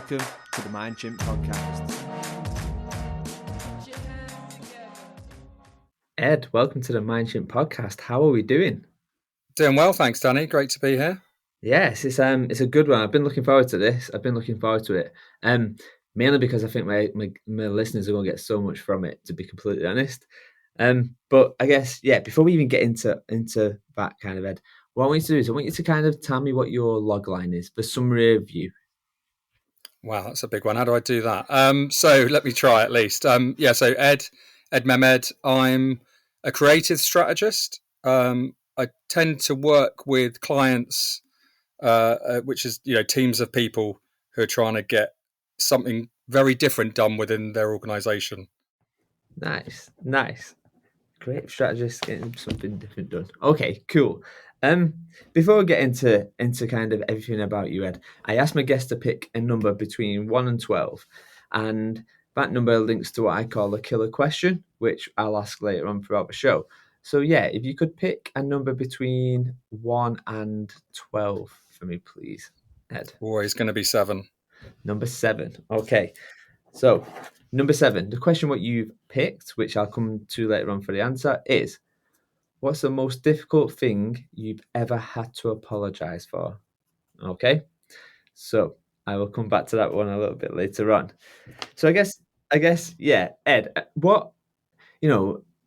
Welcome to the Mind Chimp podcast. Ed, welcome to the Management podcast. How are we doing? Doing well, thanks, Danny. Great to be here. Yes, it's a good one. I've been looking forward to this. I've been looking forward to it. Mainly because I think my listeners are going to get so much from it, to be completely honest. But I guess, before we even get into that kind of, Ed, what I want you to do is I want you to kind of tell me what your log line is, the summary of you. Wow, that's a big one. How do I do that? So let me try at least. So Ed Mehmed, I'm a creative strategist. I tend to work with clients, which is, teams of people who are trying to get something very different done within their organization. Nice. Creative strategist getting something different done. Okay, cool. Before we get into kind of everything about you, Ed, I asked my guests to pick a number between 1 and 12, and that number links to what I call a killer question, which I'll ask later on throughout the show. So if you could pick a number between 1 and 12 for me, please, Ed. Always going to be 7. Number 7. Okay. So, number 7, the question what you've picked, which I'll come to later on for the answer, is what's the most difficult thing you've ever had to apologize for? Okay. So I will come back to that one a little bit later on. So I guess, Ed, what,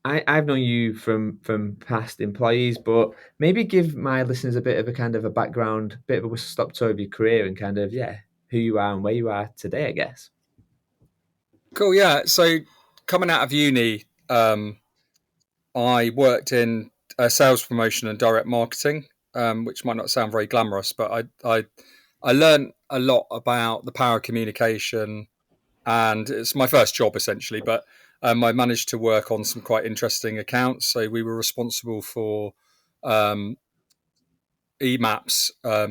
I've known you from past employees, but maybe give my listeners a bit of a kind of a background, bit of a whistle stop tour of your career and kind of, who you are and where you are today, I guess. Cool, yeah. So coming out of uni, I worked in sales promotion and direct marketing, which might not sound very glamorous, but I learned a lot about the power of communication, and it's my first job essentially. But I managed to work on some quite interesting accounts. So we were responsible for EMAPs,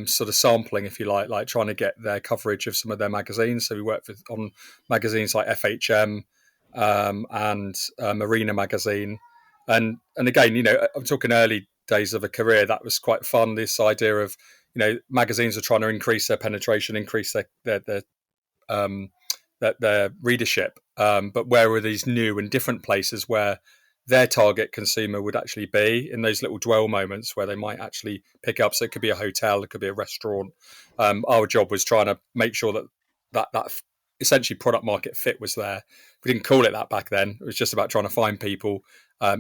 sort of sampling, if you like trying to get their coverage of some of their magazines. So we worked on magazines like FHM and Marina magazine. And again, I'm talking early days of a career. That was quite fun. This idea of, magazines are trying to increase their penetration, increase their readership. But where were these new and different places where their target consumer would actually be in those little dwell moments where they might actually pick up? So it could be a hotel, it could be a restaurant. Our job was trying to make sure that essentially product market fit was there. We didn't call it that back then. It was just about trying to find people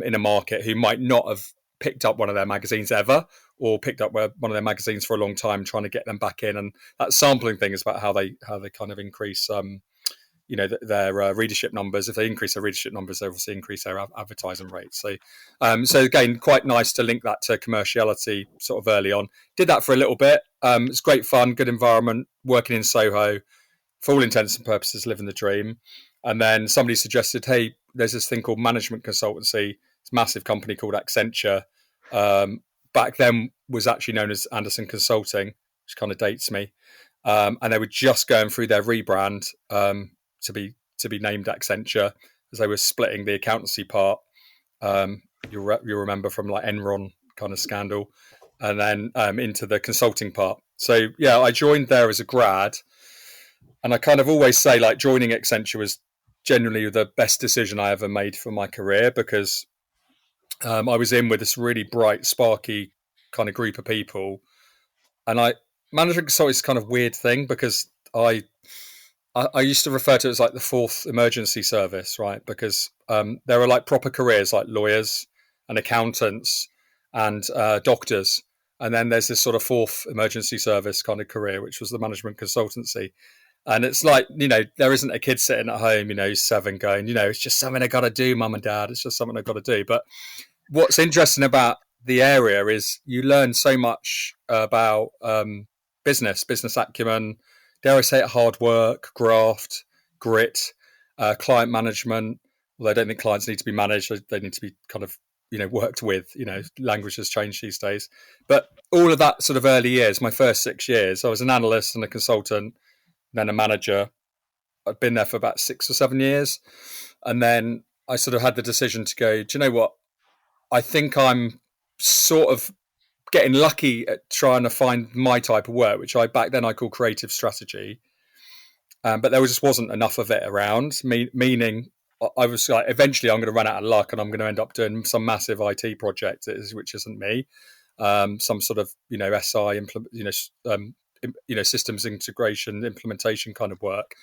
in a market who might not have picked up one of their magazines ever, or picked up one of their magazines for a long time, trying to get them back in. And that sampling thing is about how they kind of increase their readership numbers. If they increase their readership numbers, they obviously increase their advertising rates. So again, quite nice to link that to commerciality sort of early on. Did that for a little bit. It's great fun, good environment, working in Soho, for all intents and purposes, living the dream. And then somebody suggested, hey, there's this thing called Management Consultancy. It's a massive company called Accenture. Back then was actually known as Anderson Consulting, which kind of dates me. And they were just going through their rebrand to be named Accenture, as they were splitting the accountancy part. You'll remember from like Enron kind of scandal, and then into the consulting part. So I joined there as a grad, and I kind of always say like joining Accenture was genuinely the best decision I ever made for my career, because I was in with this really bright, sparky kind of group of people, and management consulting is kind of weird thing because I used to refer to it as like the fourth emergency service, right? Because there are like proper careers like lawyers and accountants and doctors. And then there's this sort of fourth emergency service kind of career, which was the management consultancy. And it's like, there isn't a kid sitting at home, 7 going, it's just something I got to do, mum and dad. It's just something I got to do. But what's interesting about the area is you learn so much about business acumen, dare I say it, hard work, graft, grit, client management. Although I don't think clients need to be managed, they need to be kind of, worked with. Language has changed these days. But all of that sort of early years, my first 6 years, I was an analyst and a consultant, then a manager. I'd been there for about 6 or 7 years. And then I sort of had the decision to go, do you know what? I think I'm sort of getting lucky at trying to find my type of work, which back then I called creative strategy. but there just wasn't enough of it around. Meaning, I was like, eventually I'm going to run out of luck, and I'm going to end up doing some massive IT project, which isn't me. Some sort of SI systems integration implementation kind of work.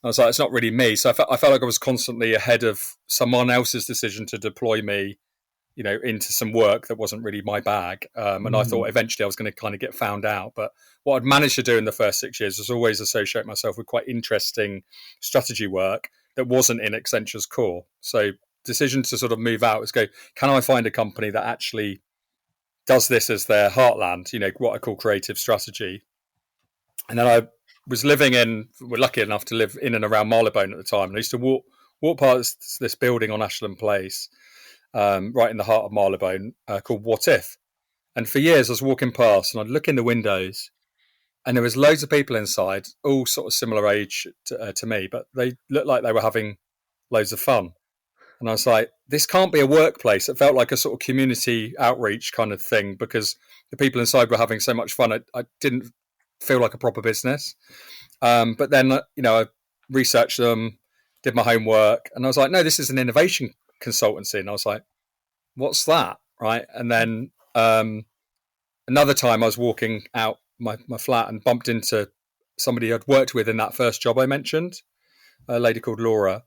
I was like, it's not really me. So I felt like I was constantly ahead of someone else's decision to deploy me, into some work that wasn't really my bag. And I thought eventually I was going to kind of get found out. But what I'd managed to do in the first 6 years was always associate myself with quite interesting strategy work that wasn't in Accenture's core. So decision to sort of move out was go, can I find a company that actually does this as their heartland, what I call creative strategy. And then I was we're lucky enough to live in and around Marylebone at the time. And I used to walk past this building on Ashland Place, right in the heart of Marylebone, called What If. And for years I was walking past and I'd look in the windows and there was loads of people inside, all sort of similar age to me, but they looked like they were having loads of fun. And I was like, this can't be a workplace. It felt like a sort of community outreach kind of thing because the people inside were having so much fun. I didn't feel like a proper business. But then, I researched them, did my homework, and I was like, no, this is an innovation consultancy. And I was like, what's that? Right. And then another time I was walking out my flat and bumped into somebody I'd worked with in that first job I mentioned, a lady called Laura,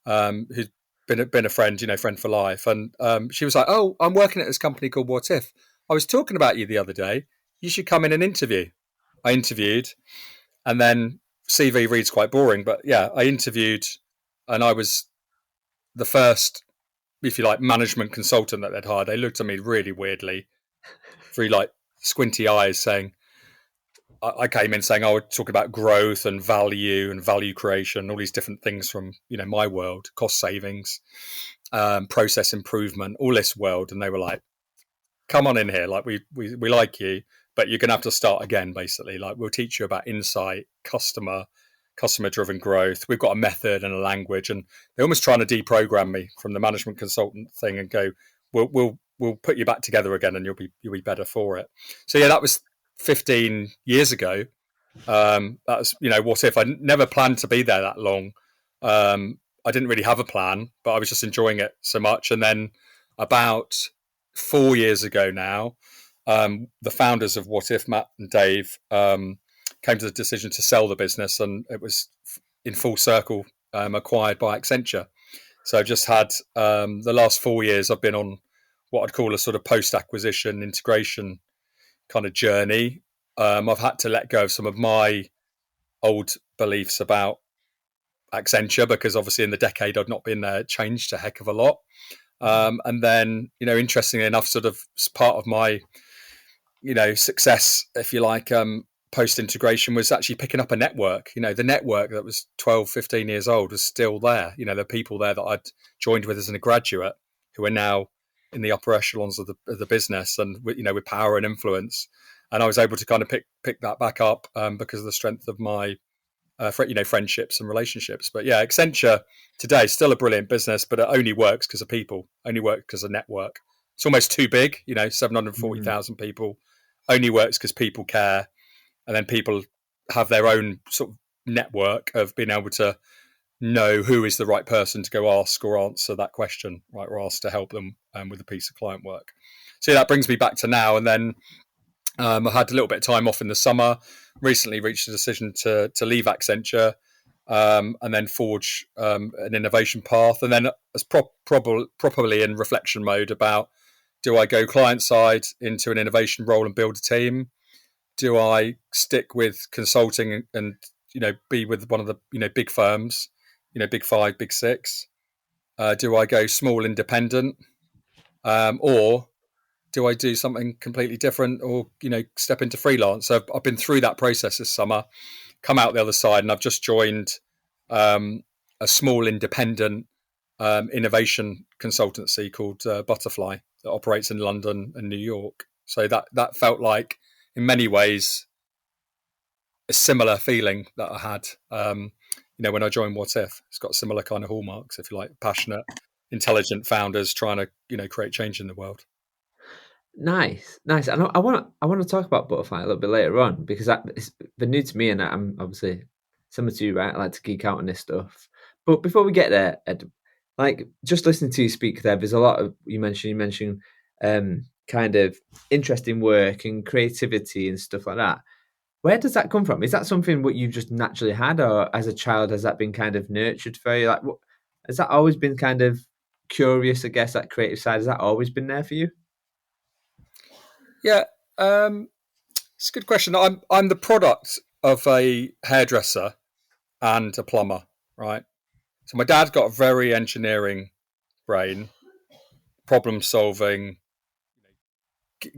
who's been a friend, friend for life. And she was like, oh, I'm working at this company called What If. I was talking about you the other day. You should come in and interview. I interviewed, and then CV reads quite boring, but yeah, I interviewed, and I was the first, if you like, management consultant that they'd hired. They looked at me really weirdly through like squinty eyes, saying, I came in saying I would talk about growth and value creation, all these different things from my world, cost savings, process improvement, all this world, and they were like, "Come on in here, like we like you, but you're gonna have to start again. Basically, like we'll teach you about insight, customer driven growth. We've got a method and a language, and they're almost trying to deprogram me from the management consultant thing and go, we'll put you back together again, and you'll be better for it. So yeah, that was 15 years ago. That was, What If. I never planned to be there that long. I didn't really have a plan, but I was just enjoying it so much. And then about 4 years ago now, the founders of What If, Matt and Dave, came to the decision to sell the business, and it was in full circle acquired by Accenture. So I've just had the last 4 years I've been on what I'd call a sort of post-acquisition integration kind of journey. I've had to let go of some of my old beliefs about Accenture because obviously in the decade I've not been there, it changed a heck of a lot. And then, interestingly enough, sort of part of my, success, if you like, post-integration was actually picking up a network. The network that was 12, 15 years old was still there. The people there that I'd joined with as a graduate who are now in the upper echelons of the business and, with power and influence. And I was able to kind of pick that back up because of the strength of my, friendships and relationships. But yeah, Accenture today is still a brilliant business, but it only works because of people, only works because of network. It's almost too big, 740,000 people. Only works because people care. And then people have their own sort of network of being able to know who is the right person to go ask or answer that question, right, or ask to help them with a piece of client work. So that brings me back to now. And then I had a little bit of time off in the summer, recently reached a decision to leave Accenture and then forge an innovation path. And then as properly in reflection mode about, do I go client side into an innovation role and build a team? Do I stick with consulting and be with one of the big firms, big five, big six? Do I go small independent, or do I do something completely different, or step into freelance? So I've been through that process this summer, come out the other side, and I've just joined a small independent innovation consultancy called Butterfly that operates in London and New York. So that felt like, in many ways, a similar feeling that I had, when I joined What If. It's got similar kind of hallmarks, if you like, passionate, intelligent founders trying to create change in the world. Nice. And I want to talk about Butterfly a little bit later on because it's been new to me, and I'm obviously similar to you, right? I like to geek out on this stuff. But before we get there, Ed, like just listening to you speak there's a lot of you mentioned kind of interesting work and creativity and stuff like that. Where does that come from? Is that something what you've just naturally had, or as a child has that been kind of nurtured for you? Like, what has that always been kind of curious? I guess that creative side has that always been there for you? Yeah, it's a good question. I'm the product of a hairdresser and a plumber, right? So my dad's got a very engineering brain, problem solving.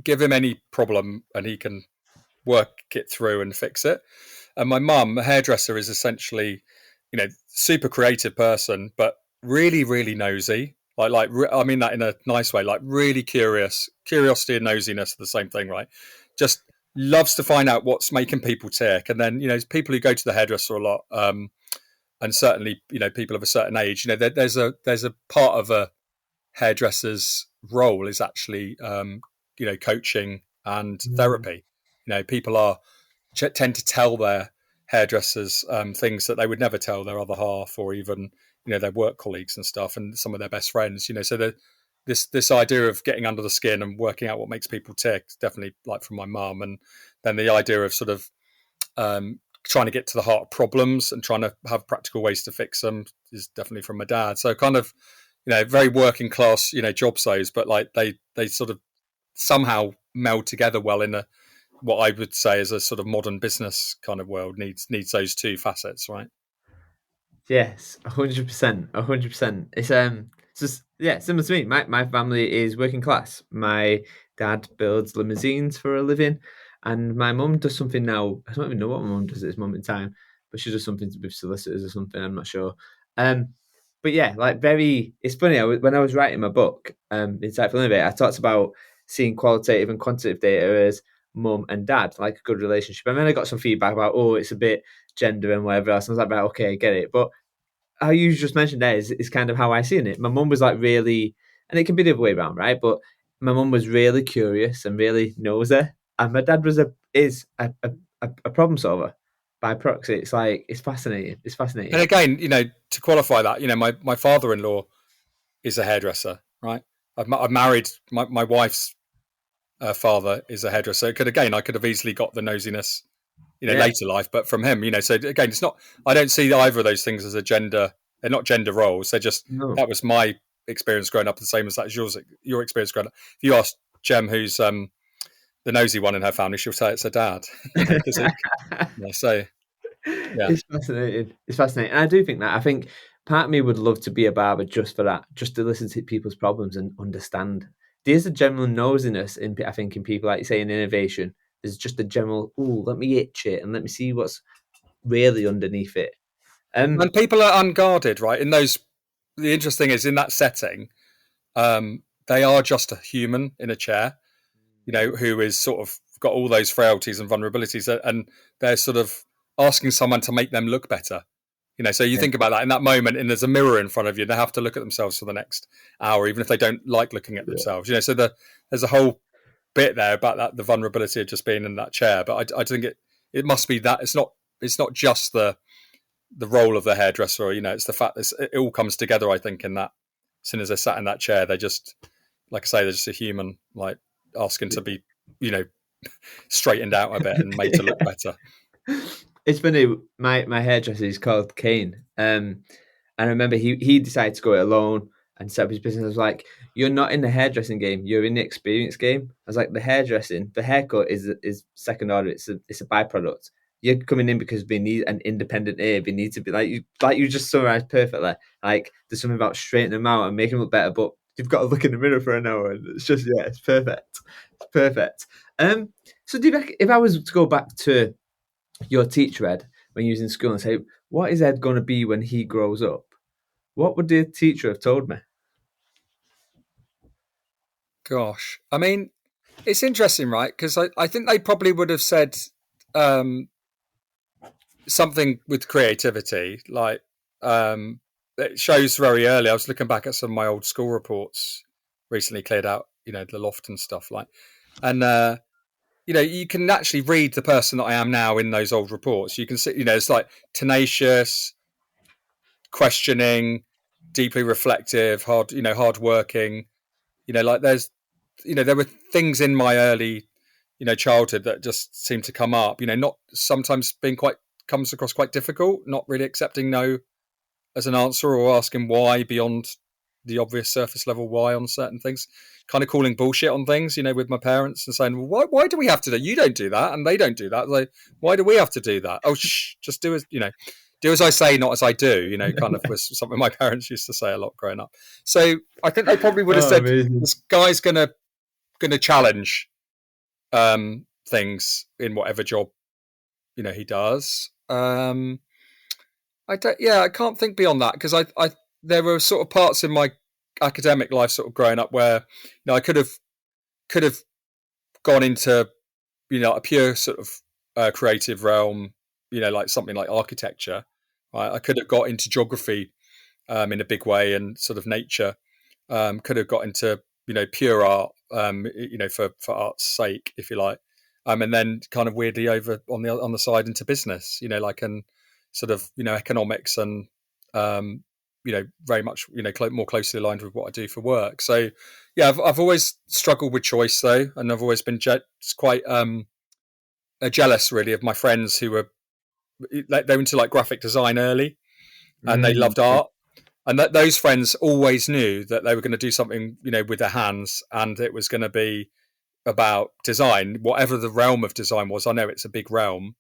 Give him any problem and he can work it through and fix it. And my mum, a hairdresser, is essentially, super creative person, but really, really nosy. I mean that in a nice way. Like really curious. Curiosity and nosiness are the same thing, right? Just loves to find out what's making people tick. And then people who go to the hairdresser a lot, and certainly people of a certain age. There's a part of a hairdresser's role is actually coaching and therapy. People tend to tell their hairdressers things that they would never tell their other half, or even their work colleagues and stuff, and some of their best friends. So this idea of getting under the skin and working out what makes people tick is definitely like from my mum, and then the idea of sort of trying to get to the heart of problems and trying to have practical ways to fix them is definitely from my dad. So kind of very working class job size, but like they sort of somehow meld together well in a what I would say is a sort of modern business kind of world needs those two facets, right? Yes, 100%, 100%. It's just yeah, similar to me. My family is working class. My dad builds limousines for a living, and my mum does something now. I don't even know what my mum does at this moment in time, but she does something with solicitors or something. I'm not sure. Um, but yeah, like very. It's funny. When I was writing my book, Insightful Innovator, I talked about seeing qualitative and quantitative data as mum and dad, like a good relationship. And then I got some feedback about, oh, it's a bit gender and whatever else. And I was like, right, okay, I get it. But how you just mentioned there is kind of how I seen it. My mum was like really, and it can be the other way around, right? But my mum was really curious and really nosy, and my dad is a problem solver by proxy. It's like it's fascinating. It's And fascinating. again, to qualify that, my father-in-law is a hairdresser, right? I've married my wife's father is a hairdresser. I could have easily got the nosiness, Yeah. later life, but from him, so again, it's not. I don't see either of those things as a gender. They're not gender roles. They're just No. that was my experience growing up, the same as that's your experience growing up. If you ask Jem, who's the nosy one in her family, she'll say it's her dad. Because so yeah. It's fascinating. It's fascinating. And I do think that. I think part of me would love to be a barber just for that, just to listen to people's problems and understand. There's a general nosiness I think, in people, like you say, in innovation. There's just a general, oh, let me itch it and let me see what's really underneath it. And people are unguarded, right? The interesting is in that setting, they are just a human in a chair, who is sort of got all those frailties and vulnerabilities, and they're sort of asking someone to make them look better. So you Yeah. think about that in that moment, and there's a mirror in front of you. They have to look at themselves for the next hour, even if they don't like looking at themselves. So there's a whole bit there about that, the vulnerability of just being in that chair. But I think it must be that it's not just the role of the hairdresser. It's the fact that it all comes together. I think in that, as soon as they sat in that chair, they just, like I say, they're just a human, like asking to be, straightened out a bit and made to look better. It's funny. My hairdresser is called Kane. And I remember he decided to go it alone and set up his business. I was like, "You're not in the hairdressing game. You're in the experience game." I was like, "The hairdressing, the haircut is second order. It's a byproduct. You're coming in because we need an independent ear. We need to be like you just summarized perfectly. Like there's something about straightening them out and making them look better, but you've got to look in the mirror for an hour, and it's just it's perfect. It's perfect. So do you reckon, if I was to go back to your teacher Ed when you was in school and say, what is Ed going to be when he grows up? What would the teacher have told me? Gosh, I mean, it's interesting, right? Because I think they probably would have said something with creativity, like it shows very early. I was looking back at some of my old school reports recently, cleared out, the loft and stuff like, and you can actually read the person that I am now in those old reports. You can see, it's like tenacious, questioning, deeply reflective, hard working. Like there were things in my early, childhood that just seemed to come up. Not sometimes comes across quite difficult, not really accepting no as an answer or asking why beyond the obvious surface level why on certain things, kind of calling bullshit on things, with my parents and saying, well, why do we have to do? You don't do that, and they don't do that. Like, why do we have to do that? Oh, just do as I say, not as I do. Kind of was something my parents used to say a lot growing up. So I think they probably would have said, amazing. this guy's gonna challenge things in whatever job he does. I can't think beyond that, because I there were sort of parts in my academic life sort of growing up where I could have gone into a pure sort of creative realm, like something like architecture. Right? I could have got into geography in a big way, and sort of nature. Could have got into pure art, for art's sake, if you like, and then kind of weirdly over on the side into business, and sort of economics, and very much more closely aligned with what I do for work. So yeah, I've always struggled with choice though, and I've always been quite jealous really of my friends who were they were into like graphic design early, and they loved art. And those friends always knew that they were going to do something, with their hands, and it was going to be about design, whatever the realm of design was. I know it's a big realm.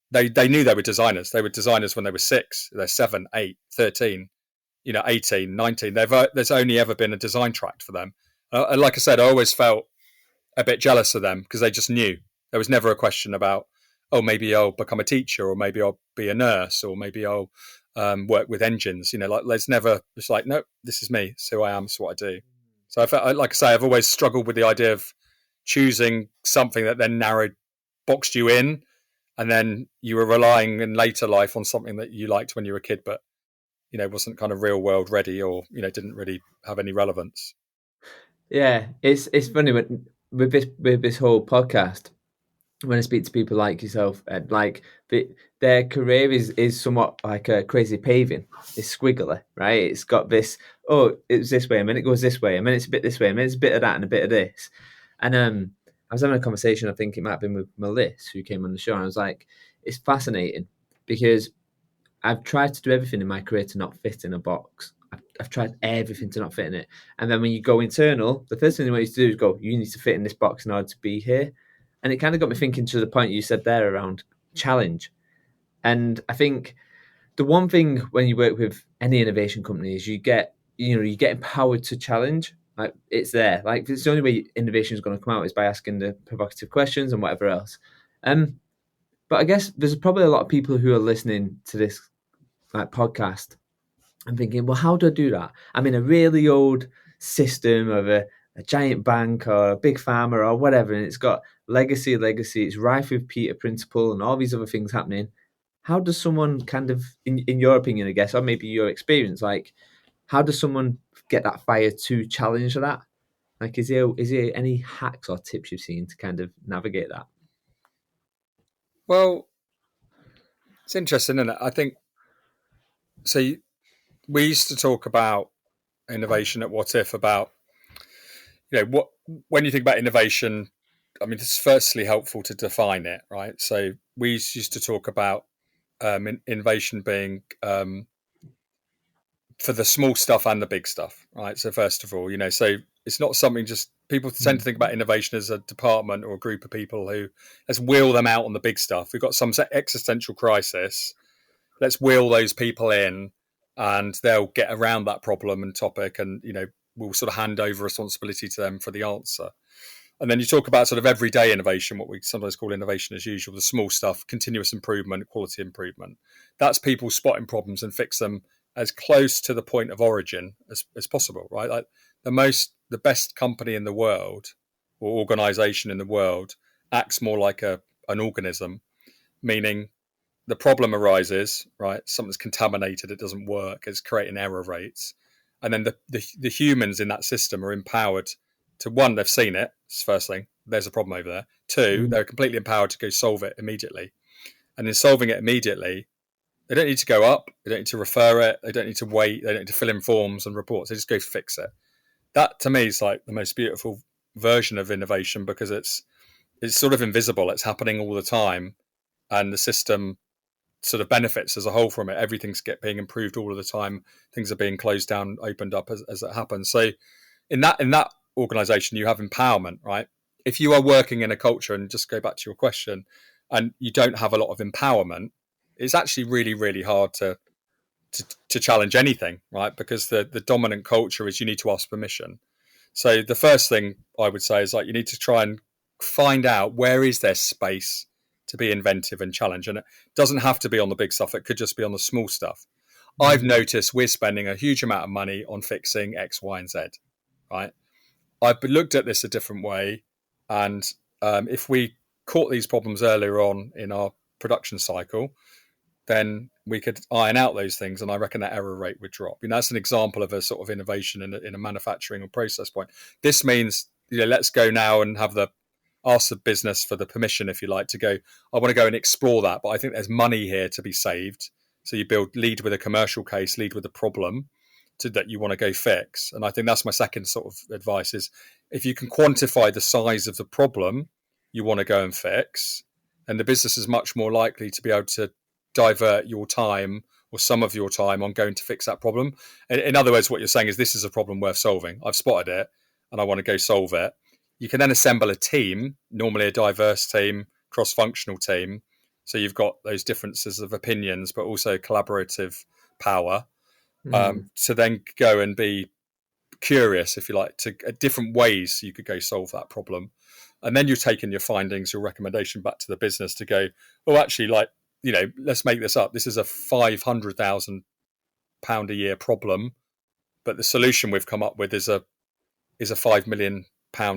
They knew they were designers. They were designers when they were 6, they're 7, 8, 13, 18, 19. There's only ever been a design track for them. And like I said, I always felt a bit jealous of them, because they just knew. There was never a question about, oh, maybe I'll become a teacher, or maybe I'll be a nurse, or maybe I'll work with engines. Like there's never, it's like, no, this is me. It's who I am. It's what I do. So I felt, like I say, I've always struggled with the idea of choosing something that then boxed you in, and then you were relying in later life on something that you liked when you were a kid, but wasn't kind of real world ready, or didn't really have any relevance. Yeah, it's funny with this whole podcast, when I speak to people like yourself, Ed, like their career is somewhat like a crazy paving. It's squiggly, right? It's got this, oh, it's this way, and then it goes this way, and then it's a bit this way, and then it's a bit of that and a bit of this. And I was having a conversation, I think it might have been with Melissa, who came on the show, and I was like, it's fascinating, because I've tried to do everything in my career to not fit in a box. I've tried everything to not fit in it. And then when you go internal, the first thing they want you to do is go, you need to fit in this box in order to be here. And it kind of got me thinking to the point you said there around challenge. And I think the one thing when you work with any innovation company is you get empowered to challenge. Like it's there. Like it's the only way innovation is going to come out is by asking the provocative questions and whatever else. But I guess there's probably a lot of people who are listening to this like podcast and thinking, well, how do I do that? I'm in a really old system of a giant bank or a big farmer or whatever, and it's got legacy. It's rife with Peter Principle and all these other things happening. How does someone kind of, in your opinion, I guess, or maybe your experience, like, how does someone get that fire to challenge that? Like, is there any hacks or tips you've seen to kind of navigate that? Well, it's interesting, isn't it? I think so. We used to talk about innovation at What If, about what when you think about innovation. I mean, it's firstly helpful to define it, right? So we used to talk about innovation being for the small stuff and the big stuff, right? So first of all, so it's not something just people tend to think about innovation as a department or a group of people who let's wheel them out on the big stuff. We've got some existential crisis. Let's wheel those people in, and they'll get around that problem and topic, and we'll sort of hand over responsibility to them for the answer. And then you talk about sort of everyday innovation, what we sometimes call innovation as usual, the small stuff, continuous improvement, quality improvement. That's people spotting problems and fix them as close to the point of origin as possible, right? Like the best company in the world or organization in the world acts more like an organism, meaning the problem arises, right? Something's contaminated, it doesn't work, it's creating error rates. And then the humans in that system are empowered to, one, they've seen it, it's the first thing, there's a problem over there. Two, they're completely empowered to go solve it immediately. And in solving it immediately, they don't need to go up, they don't need to refer it, they don't need to wait, they don't need to fill in forms and reports, they just go fix it. That to me is like the most beautiful version of innovation, because it's sort of invisible, it's happening all the time, and the system sort of benefits as a whole from it. Everything's being improved all of the time, things are being closed down, opened up as it happens. So in that organization, you have empowerment, right? If you are working in a culture, and just go back to your question, and you don't have a lot of empowerment, it's actually really, really hard to challenge anything, right? Because the dominant culture is you need to ask permission. So the first thing I would say is like you need to try and find out where is there space to be inventive and challenge. And it doesn't have to be on the big stuff. It could just be on the small stuff. I've noticed we're spending a huge amount of money on fixing X, Y, and Z, right? I've looked at this a different way. And if we caught these problems earlier on in our production cycle, then we could iron out those things, and I reckon that error rate would drop. That's an example of a sort of innovation in a manufacturing or process point. This means, let's go now and ask the business for the permission, if you like, to go, I want to go and explore that, but I think there's money here to be saved. So you lead with a commercial case, lead with a problem that you want to go fix. And I think that's my second sort of advice is, if you can quantify the size of the problem you want to go and fix, and the business is much more likely to be able to divert your time or some of your time on going to fix that problem. In other words, what you're saying is, this is a problem worth solving. I've spotted it and I want to go solve it. You can then assemble a team, normally a diverse team, cross-functional team. So you've got those differences of opinions, but also collaborative power, to then go and be curious, if you like, to different ways you could go solve that problem. And then you're taking your findings, your recommendation back to the business to go, oh, actually, like, let's make this up. This is a £500,000 a year problem, but the solution we've come up with is a £5 million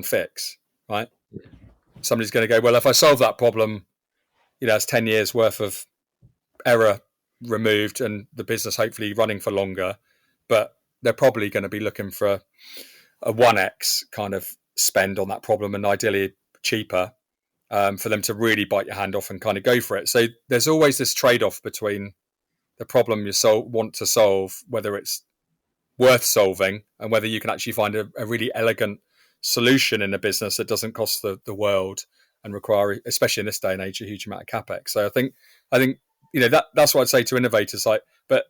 fix, right? Yeah. Somebody's going to go, well, if I solve that problem, it's 10 years worth of error removed, and the business hopefully running for longer. But they're probably going to be looking for a 1x kind of spend on that problem, and ideally cheaper, for them to really bite your hand off and kind of go for it. So there's always this trade-off between the problem you want to solve, whether it's worth solving, and whether you can actually find a really elegant solution in a business that doesn't cost the world and require, especially in this day and age, a huge amount of capex. So I think that's what I'd say to innovators. But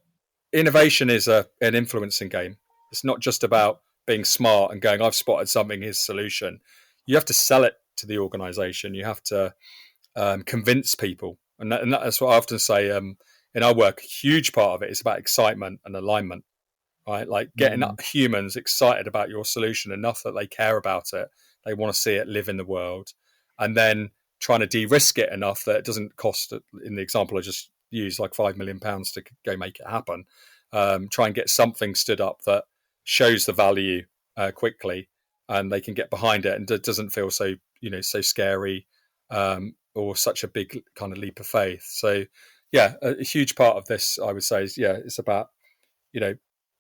innovation is an influencing game. It's not just about being smart and going, I've spotted something, here's a solution. You have to sell it to the organization. You have to convince people. And that's what I often say in our work. A huge part of it is about excitement and alignment, right? Like getting humans excited about your solution enough that they care about it. They want to see it live in the world. And then trying to de-risk it enough that it doesn't cost, in the example I just used, like £5 million to go make it happen. Try and get something stood up that shows the value quickly, and they can get behind it, and it doesn't feel so scary, or such a big kind of leap of faith. So yeah, a huge part of this, I would say, is it's about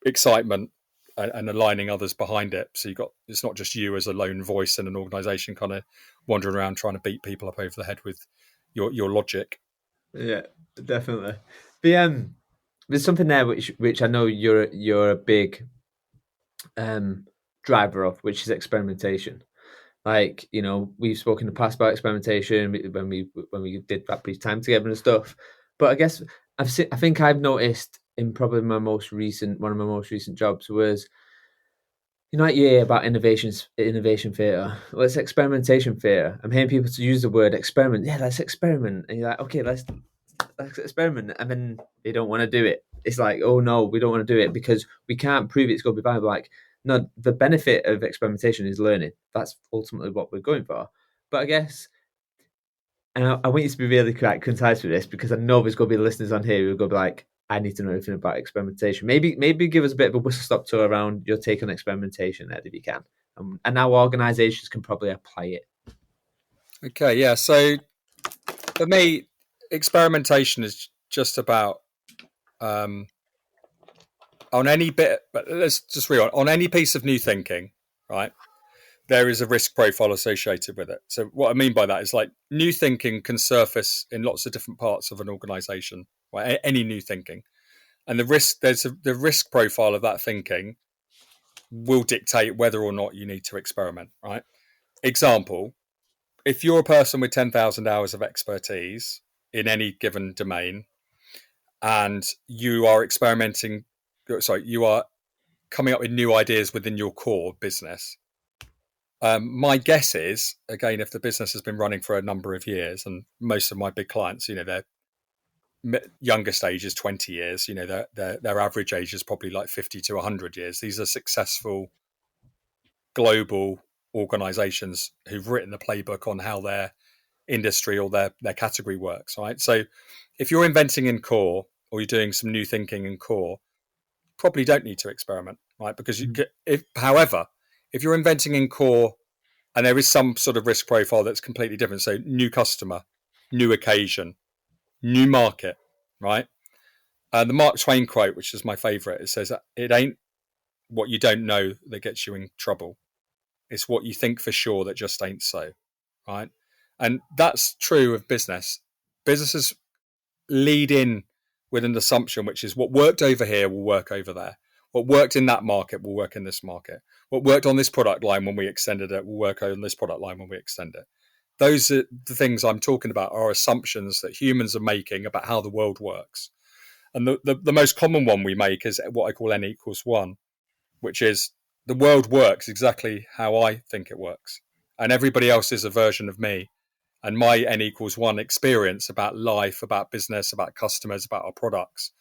excitement and aligning others behind it. So it's not just you as a lone voice in an organization kind of wandering around trying to beat people up over the head with your logic. Yeah, definitely. There's something there which I know you're a big driver of, which is experimentation. Like, we've spoken in the past about experimentation when we did that brief time together and stuff. But I guess I think I've noticed in probably one of my most recent jobs was, that year about innovation theatre. Well, it's experimentation theatre. I'm hearing people to use the word experiment. Yeah, let's experiment. And you're like, okay, let's experiment. And then they don't want to do it. It's like, oh no, we don't want to do it because we can't prove it's going to be viable. Like, no, the benefit of experimentation is learning. That's ultimately what we're going for. But I guess, and I want you to be really quite concise with this, because I know there's going to be listeners on here who are going to be like, I need to know everything about experimentation. Maybe give us a bit of a whistle-stop tour around your take on experimentation, Ed, if you can. And how organisations can probably apply it. Okay, yeah. So for me, experimentation is just about on any bit, but let's just rewind, on any piece of new thinking, right? there is a risk profile associated with it. So what I mean by that is like new thinking can surface in lots of different parts of an organization, right? Any new thinking. And the risk profile of that thinking will dictate whether or not you need to experiment, right? Example, if you're a person with 10,000 hours of expertise in any given domain and you are you are coming up with new ideas within your core business, my guess is, again, if the business has been running for a number of years, and most of my big clients, their youngest age is 20 years, their average age is probably like 50 to 100 years. These are successful global organizations who've written the playbook on how their industry or their category works, right? So if you're inventing in core or you're doing some new thinking in core, probably don't need to experiment, right? Because however, if you're inventing in core and there is some sort of risk profile that's completely different, so new customer, new occasion, new market, right? The Mark Twain quote, which is my favorite, it says, "It ain't what you don't know that gets you in trouble. It's what you think for sure that just ain't so," right? And that's true of business. Businesses lead in with an assumption, which is what worked over here will work over there. What worked in that market will work in this market. What worked on this product line when we extended it will work on this product line when we extend it. Those are the things I'm talking about, are assumptions that humans are making about how the world works. And the most common one we make is what I call N equals 1, which is the world works exactly how I think it works. And everybody else is a version of me. And my N equals 1 experience about life, about business, about customers, about our products,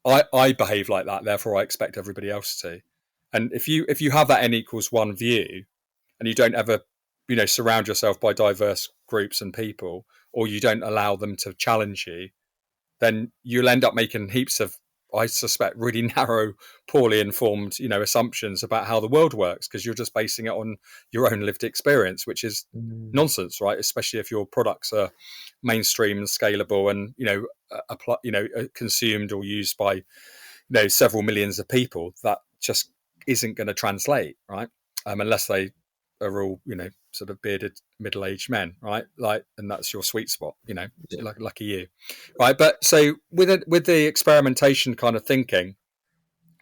I behave like that, therefore I expect everybody else to. And if you have that N equals 1 view and you don't ever, surround yourself by diverse groups and people, or you don't allow them to challenge you, then you'll end up making heaps of, I suspect, really narrow, poorly informed, assumptions about how the world works, because you're just basing it on your own lived experience, which is nonsense, right? Especially if your products are mainstream and scalable and, consumed or used by, several millions of people. That just isn't going to translate, right? Unless they are all, sort of bearded middle-aged men, right? Like, and that's your sweet spot, lucky you, right? But so with the experimentation kind of thinking,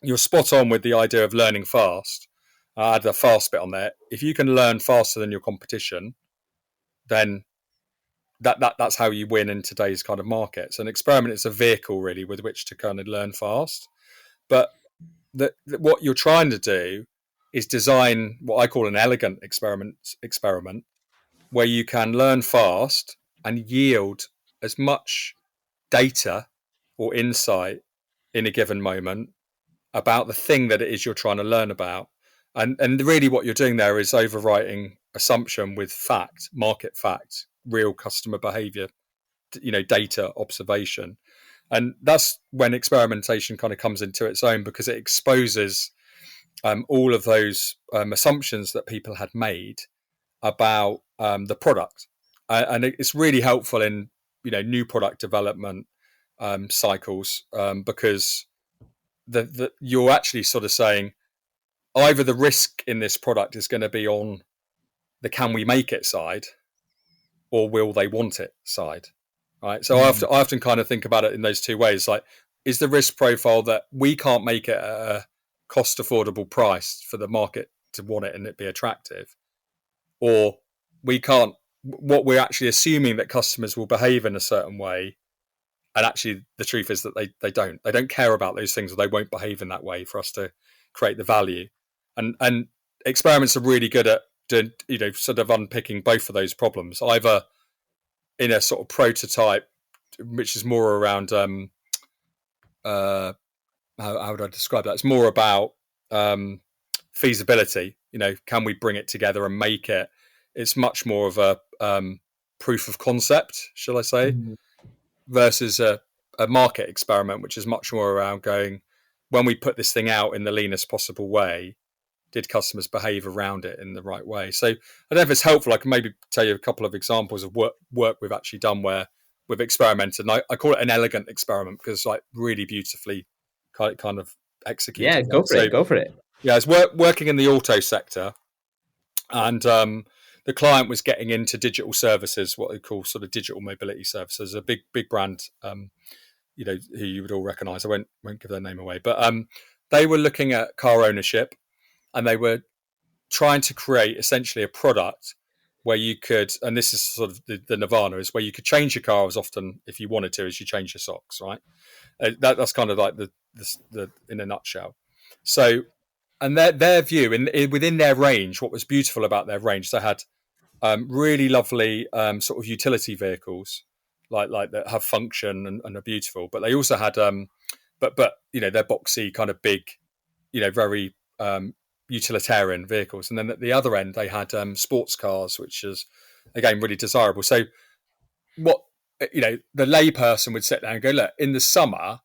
you're spot on with the idea of learning fast. I add the fast bit on there. If you can learn faster than your competition, then that's how you win in today's kind of market. So an experiment is a vehicle really with which to kind of learn fast. But what you're trying to do is design what I call an elegant experiment where you can learn fast and yield as much data or insight in a given moment about the thing that it is you're trying to learn about. And really what you're doing there is overwriting assumption with fact, market fact, real customer behavior, data observation. And that's when experimentation kind of comes into its own, because it exposes all of those assumptions that people had made about the product. And it's really helpful in, new product development cycles, because you're actually sort of saying either the risk in this product is going to be on the can we make it side, or will they want it side, right? So I often kind of think about it in those two ways. Like, is the risk profile that we can't make it at a cost affordable price for the market to want it and it be attractive, or we can't, what we're actually assuming that customers will behave in a certain way, and actually the truth is that they don't care about those things, or they won't behave in that way for us to create the value. And experiments are really good at sort of unpicking both of those problems, either in a sort of prototype, which is more around how would I describe that? It's more about feasibility. Can we bring it together and make it? It's much more of a proof of concept, shall I say, versus a market experiment, which is much more around going, when we put this thing out in the leanest possible way, did customers behave around it in the right way? So I don't know if it's helpful. I can maybe tell you a couple of examples of work we've actually done where we've experimented. And I call it an elegant experiment because it's like really beautifully kind of executed. Yeah, go for it. Yeah, it's working in the auto sector. And the client was getting into digital services, what they call sort of digital mobility services, a big brand, who you would all recognise. I won't give their name away, but they were looking at car ownership, and they were trying to create essentially a product where you could, and this is sort of the nirvana, is where you could change your car as often if you wanted to as you change your socks, right? That's kind of like the in a nutshell. So, and their view within their range, what was beautiful about their range, they had really lovely sort of utility vehicles, like that have function and are beautiful. But they also had, but they're boxy, kind of big, very utilitarian vehicles. And then at the other end, they had sports cars, which is again really desirable. So what the layperson would sit down and go, look, in the summer,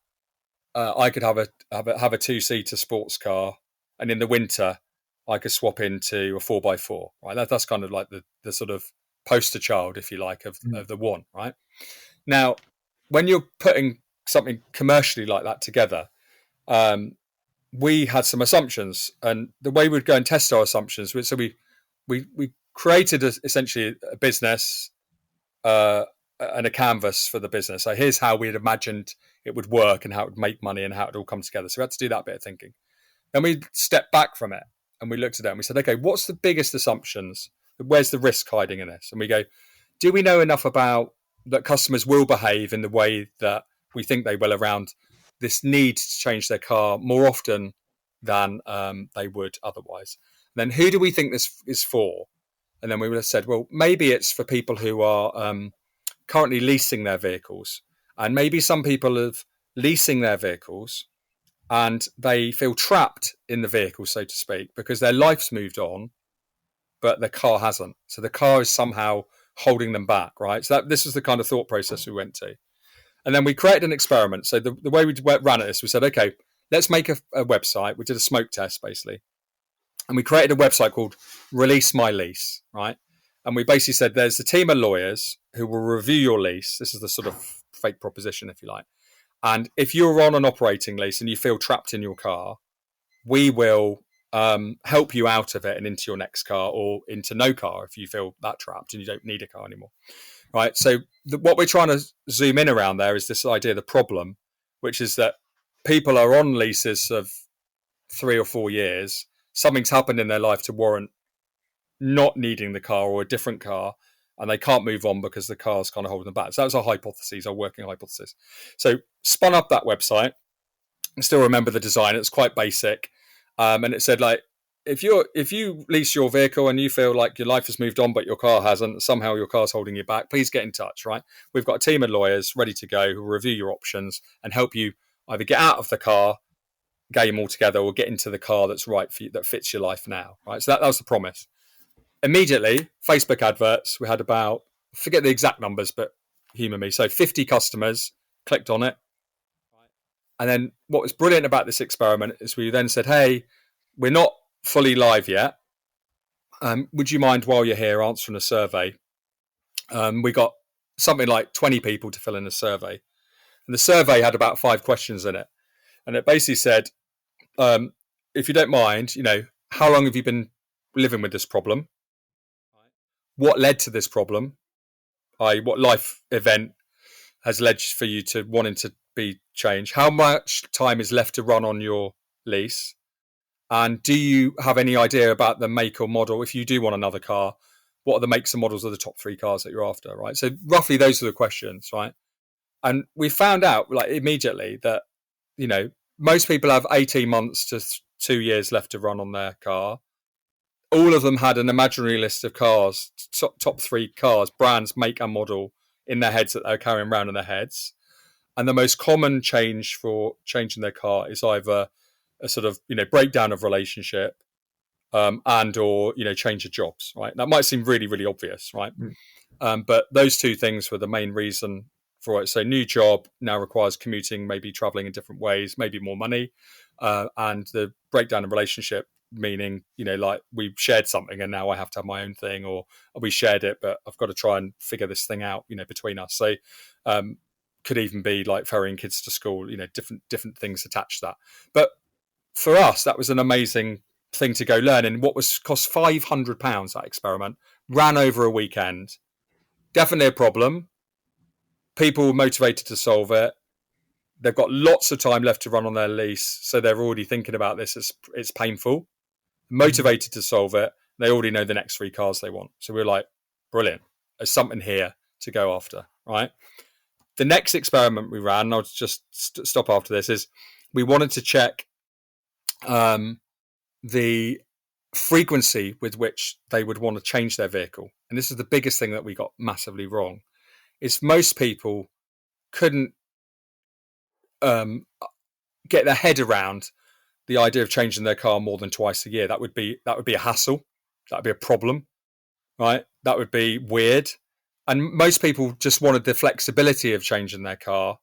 I could have a 2-seater sports car, and in the winter, I could swap into a 4x4. Right, that's kind of like the sort of poster child, if you like, of the one. Right now, when you're putting something commercially like that together, we had some assumptions, and the way we'd go and test our assumptions, so we created essentially a business and a canvas for the business. So here's how we'd imagined it would work and how it would make money and how it would all come together. So we had to do that bit of thinking. Then we stepped back from it and we looked at it and we said, okay, what's the biggest assumptions? Where's the risk hiding in this? And we go, do we know enough about that customers will behave in the way that we think they will around this need to change their car more often than they would otherwise? And then who do we think this is for? And then we would have said, well, maybe it's for people who are currently leasing their vehicles. And maybe some people are leasing their vehicles and they feel trapped in the vehicle, so to speak, because their life's moved on, but their car hasn't. So the car is somehow holding them back, right? So this is the kind of thought process we went to. And then we created an experiment. So the way we ran at this, we said, okay, let's make a website. We did a smoke test, basically. And we created a website called Release My Lease, right? And we basically said there's a team of lawyers who will review your lease. This is the sort of fake proposition, if you like. And if you're on an operating lease and you feel trapped in your car, we will help you out of it and into your next car, or into no car if you feel that trapped and you don't need a car anymore, right? So what we're trying to zoom in around there is this idea, the problem, which is that people are on leases of 3 or 4 years. Something's happened in their life to warrant not needing the car or a different car, and they can't move on because the car's kind of holding them back. So that was our hypothesis, our working hypothesis. So spun up that website. I still remember the design. It's quite basic. And it said, like, if you lease your vehicle and you feel like your life has moved on but your car hasn't, somehow your car's holding you back, please get in touch, right? We've got a team of lawyers ready to go who will review your options and help you either get out of the car game altogether or get into the car that's right for you, that fits your life now, right? So that was the promise. Immediately, Facebook adverts, we had about, forget the exact numbers, but humour me, so 50 customers clicked on it. And then what was brilliant about this experiment is we then said, hey, we're not fully live yet. Would you mind, while you're here, answering a survey? We got something like 20 people to fill in a survey. And the survey had about 5 questions in it. And it basically said, if you don't mind, how long have you been living with this problem? What led to this problem? What life event has led for you to wanting to be changed? How much time is left to run on your lease? And do you have any idea about the make or model? If you do want another car, what are the makes and models of the top 3 cars that you're after, right? So roughly those are the questions, right? And we found out, like, immediately that, most people have 18 months to 2 years left to run on their car. All of them had an imaginary list of cars, top 3 cars, brands, make and model in their heads that they're carrying around in their heads. And the most common change for changing their car is either a sort of, breakdown of relationship and or, change of jobs, right? That might seem really, really obvious, right? But those 2 things were the main reason for it. So new job now requires commuting, maybe traveling in different ways, maybe more money. And the breakdown of relationship, meaning, like, we shared something and now I have to have my own thing, or we shared it, but I've got to try and figure this thing out, between us. So could even be like ferrying kids to school, different things attached to that. But for us, that was an amazing thing to go learn in what was cost £500. That experiment ran over a weekend. Definitely a problem. People were motivated to solve it. They've got lots of time left to run on their lease, so they're already thinking about this. It's painful. Motivated to solve it. They already know the next 3 cars they want. So we're like, brilliant. There's something here to go after, right? The next experiment we ran, I'll just stop after this, is we wanted to check the frequency with which they would want to change their vehicle. And this is the biggest thing that we got massively wrong, is most people couldn't get their head around the idea of changing their car more than twice a year. That would be a hassle. That would be a problem, right? That would be weird. And most people just wanted the flexibility of changing their car,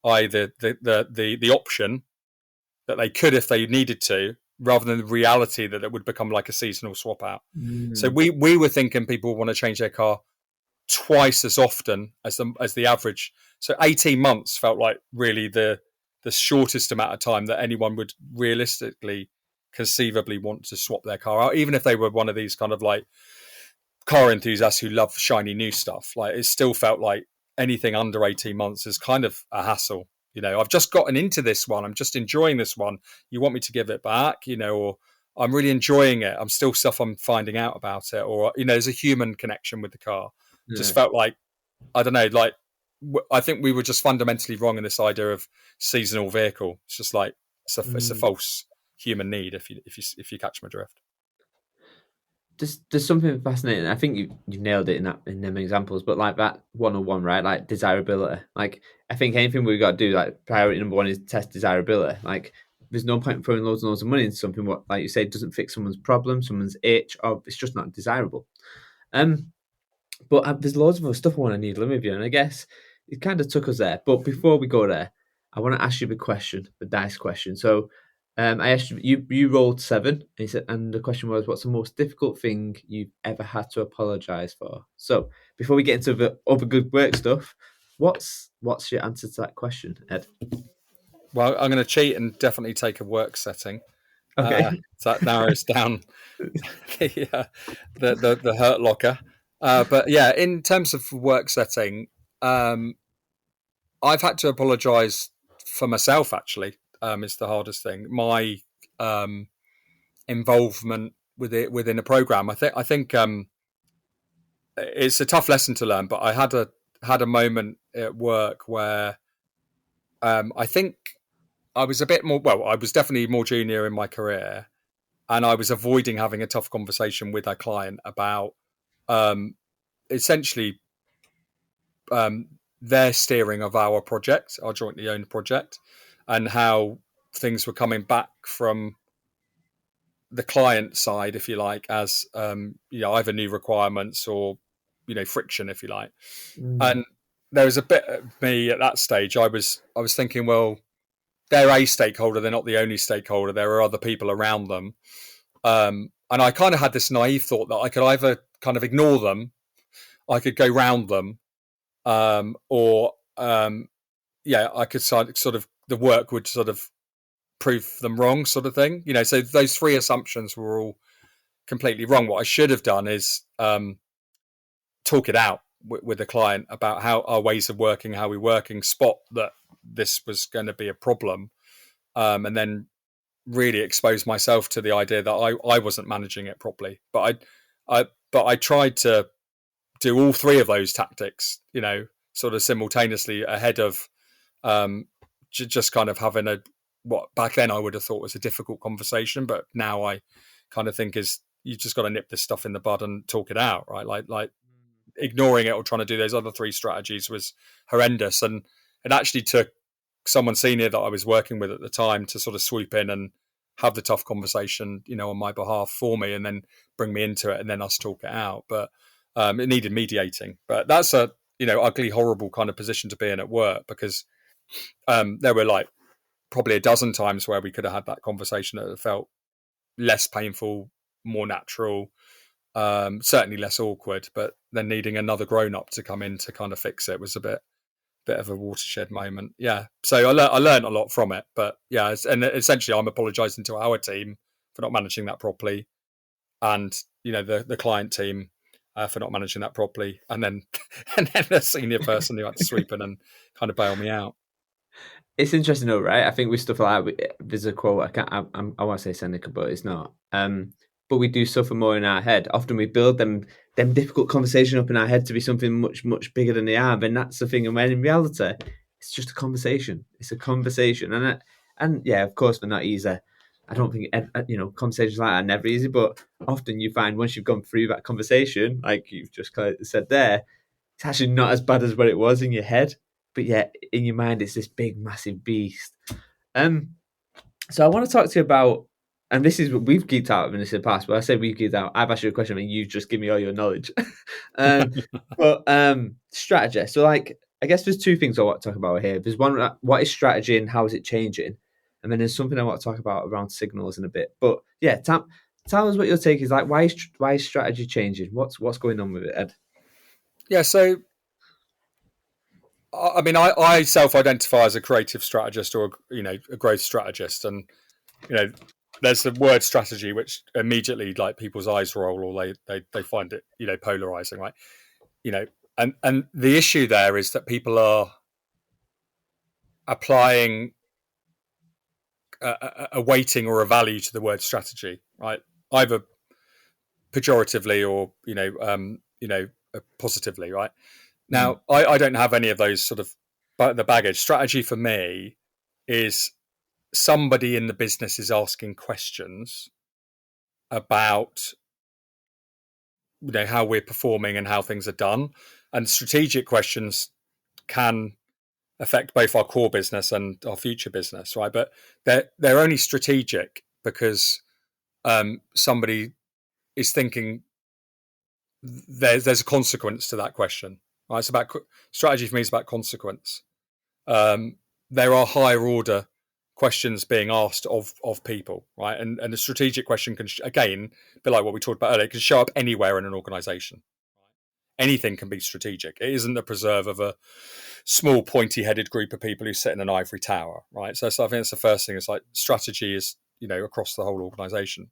i.e. the option that they could if they needed to, rather than the reality that it would become like a seasonal swap out. So we were thinking people want to change their car twice as often as the average. So 18 months felt like really the shortest amount of time that anyone would realistically, conceivably want to swap their car out, even if they were one of these kind of like car enthusiasts who love shiny new stuff. Like, it still felt like anything under 18 months is kind of a hassle. I've just gotten into this one. I'm just enjoying this one. You want me to give it back, or I'm really enjoying it. I'm finding out about it. Or, there's a human connection with the car. Yeah. Just felt like, I don't know, like, I think we were just fundamentally wrong in this idea of seasonal vehicle. It's just like, it's a false human need, if you catch my drift. There's something fascinating. I think you've nailed it in them examples, but like that 101, right? Like desirability. Like, I think anything we've got to do, like priority number 1 is test desirability. Like, there's no point in throwing loads and loads of money into something what, like you say, doesn't fix someone's problem, someone's itch, or it's just not desirable. But there's loads of other stuff I want to needle in with you, and I guess it kind of took us there. But before we go there, I want to ask you the dice question. So I asked you rolled 7, and the question was, what's the most difficult thing you've ever had to apologise for? So before we get into the other good work stuff, what's your answer to that question, Ed? Well, I'm going to cheat and definitely take a work setting. Okay. So that narrows down the hurt locker. But yeah, in terms of work setting, I've had to apologise for myself, actually. It's the hardest thing. My involvement with it within a program. I think it's a tough lesson to learn, but I had a moment at work where I think I was a bit more, well, I was definitely more junior in my career, and I was avoiding having a tough conversation with our client about essentially their steering of our project, our jointly owned project, and how things were coming back from the client side, if you like, as either new requirements or friction, if you like. And there was a bit of me at that stage. I was thinking, well, they're a stakeholder, they're not the only stakeholder. There are other people around them, and I kind of had this naive thought that I could either kind of ignore them, I could go round them, or I could sort of the work would sort of prove them wrong, sort of thing. So those 3 assumptions were all completely wrong. What I should have done is talk it out with the client about how our ways of working, how we're working, spot that this was going to be a problem, and then really expose myself to the idea that I wasn't managing it properly. But I tried to do all 3 of those tactics, sort of simultaneously ahead of just kind of having what back then I would have thought was a difficult conversation, but now I kind of think is you just got to nip this stuff in the bud and talk it out, right? Like ignoring it or trying to do those other 3 strategies was horrendous, and it actually took someone senior that I was working with at the time to sort of swoop in and have the tough conversation, on my behalf for me, and then bring me into it, and then us talk it out. But it needed mediating. But that's a ugly, horrible kind of position to be in at work, because there were like probably a dozen times where we could have had that conversation that felt less painful, more natural, certainly less awkward, but then needing another grown-up to come in to kind of fix it was a bit of a watershed moment. Yeah. So I learned a lot from it, but yeah. And essentially I'm apologizing to our team for not managing that properly, and the client team for not managing that properly, and then the senior person who had to sweep in and kind of bail me out. It's interesting though, right? I think with stuff like that, there's a quote. I want to say Seneca, but it's not. But we do suffer more in our head. Often we build them difficult conversation up in our head to be something much bigger than they are. And that's the thing. And when in reality, it's just a conversation. It's a conversation, and yeah, of course, they're not easy. I don't think conversations like that are never easy. But often you find once you've gone through that conversation, like you've just said there, it's actually not as bad as what it was in your head. But yeah, in your mind, it's this big, massive beast. So I want to talk to you about, and this is what we've geeked out in this in the past. But I say we've geeked out. I've asked you a question, and you just give me all your knowledge. But strategy. So, like, I guess there's two things I want to talk about here. There's one, what is strategy and how is it changing? And then there's something I want to talk about around signals in a bit. But yeah, tell us what your take is. Like, why is strategy changing? What's going on with it, Ed? Yeah, so I mean, I self-identify as a creative strategist or a growth strategist, and there's the word strategy, which immediately like people's eyes roll, or they find it polarizing, right? And the issue there is that people are applying a weighting or a value to the word strategy, right? Either pejoratively or positively, right? Now, I don't have any of those sort of the baggage. Strategy for me is somebody in the business is asking questions about how we're performing and how things are done, and strategic questions can affect both our core business and our future business, right? But they're only strategic because somebody is thinking there's a consequence to that question, right? It's about strategy for me is about consequence. There are higher order questions being asked of people, right? And the strategic question can, again, be like what we talked about earlier, it can show up anywhere in an organization. Anything can be strategic. It isn't the preserve of a small pointy-headed group of people who sit in an ivory tower, right? So I think that's the first thing. It's like strategy is, across the whole organization.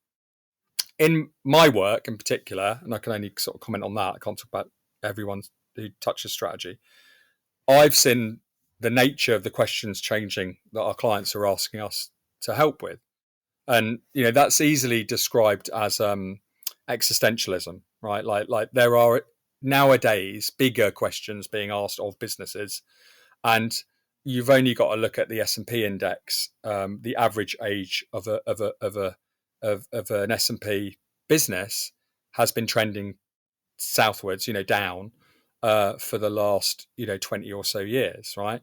In my work in particular, and I can only sort of comment on that, I can't talk about everyone who touches strategy. I've seen the nature of the questions changing that our clients are asking us to help with. And, that's easily described as existentialism, right? Like there are nowadays bigger questions being asked of businesses, and you've only got to look at the S&P index. The average age of an S&P business has been trending southwards, down for the last 20 or so years, right?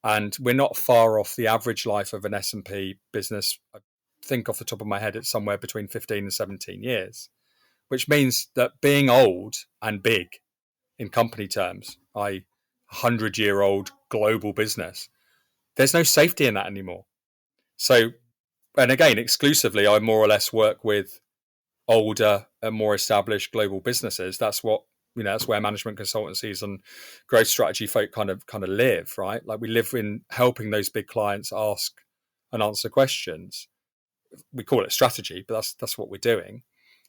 And we're not far off the average life of an S&P business. I think off the top of my head, it's somewhere between 15 and 17 years, which means that being old and big in company terms, i.e. 100-year-old global business, there's no safety in that anymore. So, and again, exclusively, I more or less work with older and more established global businesses. That's what, that's where management consultancies and growth strategy folk kind of live, right? Like we live in helping those big clients ask and answer questions. We call it strategy, but that's what we're doing,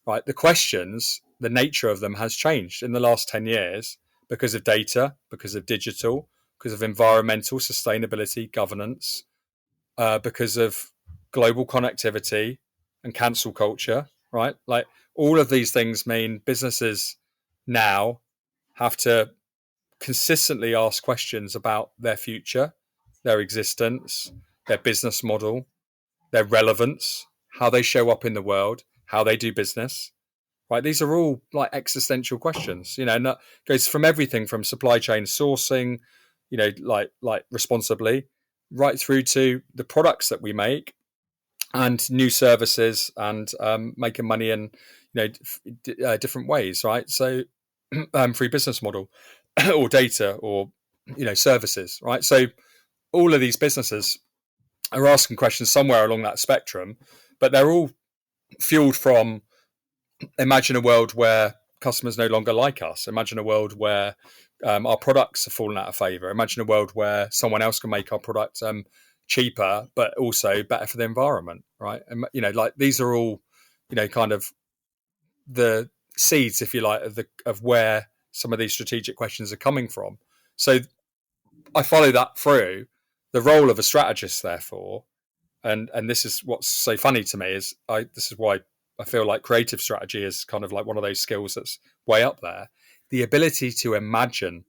right? The questions, the nature of them has changed in the last 10 years because of data, because of digital, because of environmental sustainability, governance, because of global connectivity and cancel culture, right? Like all of these things mean businesses now have to consistently ask questions about their future, their existence, their business model, their relevance, how they show up in the world, how they do business, right? These are all like existential questions, and that goes from everything from supply chain sourcing, like responsibly, right through to the products that we make and new services and making money in different ways, right? So free business model or data or services, right? So all of these businesses are asking questions somewhere along that spectrum, but they're all fueled from imagine a world where customers no longer like us. Imagine a world where our products are falling out of favor. Imagine a world where someone else can make our product cheaper, but also better for the environment, right? And like these are all kind of the seeds, if you like, of where some of these strategic questions are coming from. So I follow that through. The role of a strategist, therefore, and this is what's so funny to me, is this is why I feel like creative strategy is kind of like one of those skills that's way up there. The ability to imagine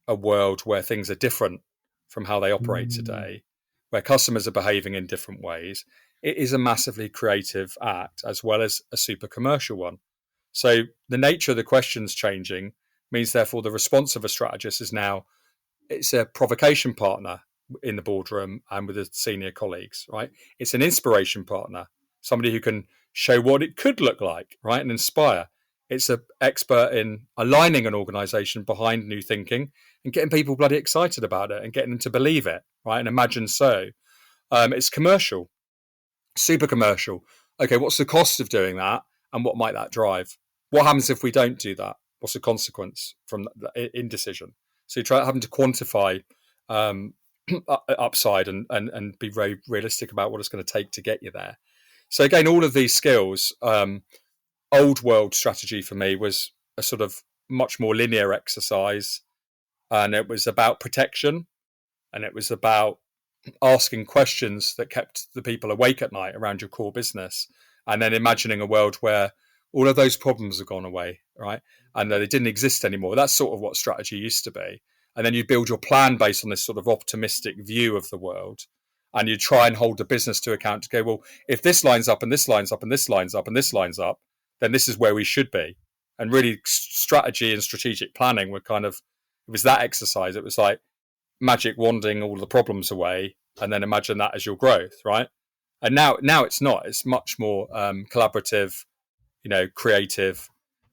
a world where things are different from how they operate today, where customers are behaving in different ways. It is a massively creative act as well as a super commercial one. So the nature of the questions changing means, therefore, the response of a strategist is now, it's a provocation partner in the boardroom and with the senior colleagues, right? It's an inspiration partner, somebody who can show what it could look like, right, and inspire. It's an expert in aligning an organization behind new thinking and getting people bloody excited about it and getting them to believe it, right, and imagine so. It's commercial, super commercial. Okay, what's the cost of doing that, and what might that drive? What happens if we don't do that? What's the consequence from the indecision? So you try having to quantify upside and be very realistic about what it's going to take to get you there. So again, all of these skills, old world strategy for me was a sort of much more linear exercise, and it was about protection, and it was about asking questions that kept the people awake at night around your core business, and then imagining a world where all of those problems have gone away, right, and that they didn't exist anymore. That's sort of what strategy used to be. And then you build your plan based on this sort of optimistic view of the world, and you try and hold the business to account to go, well, if this lines up and this lines up and this lines up and this lines up, then this is where we should be. And really, strategy and strategic planning were kind of, it was that exercise. It was like magic wanding all the problems away, and then imagine that as your growth, right? And now it's not. It's much more collaborative, creative,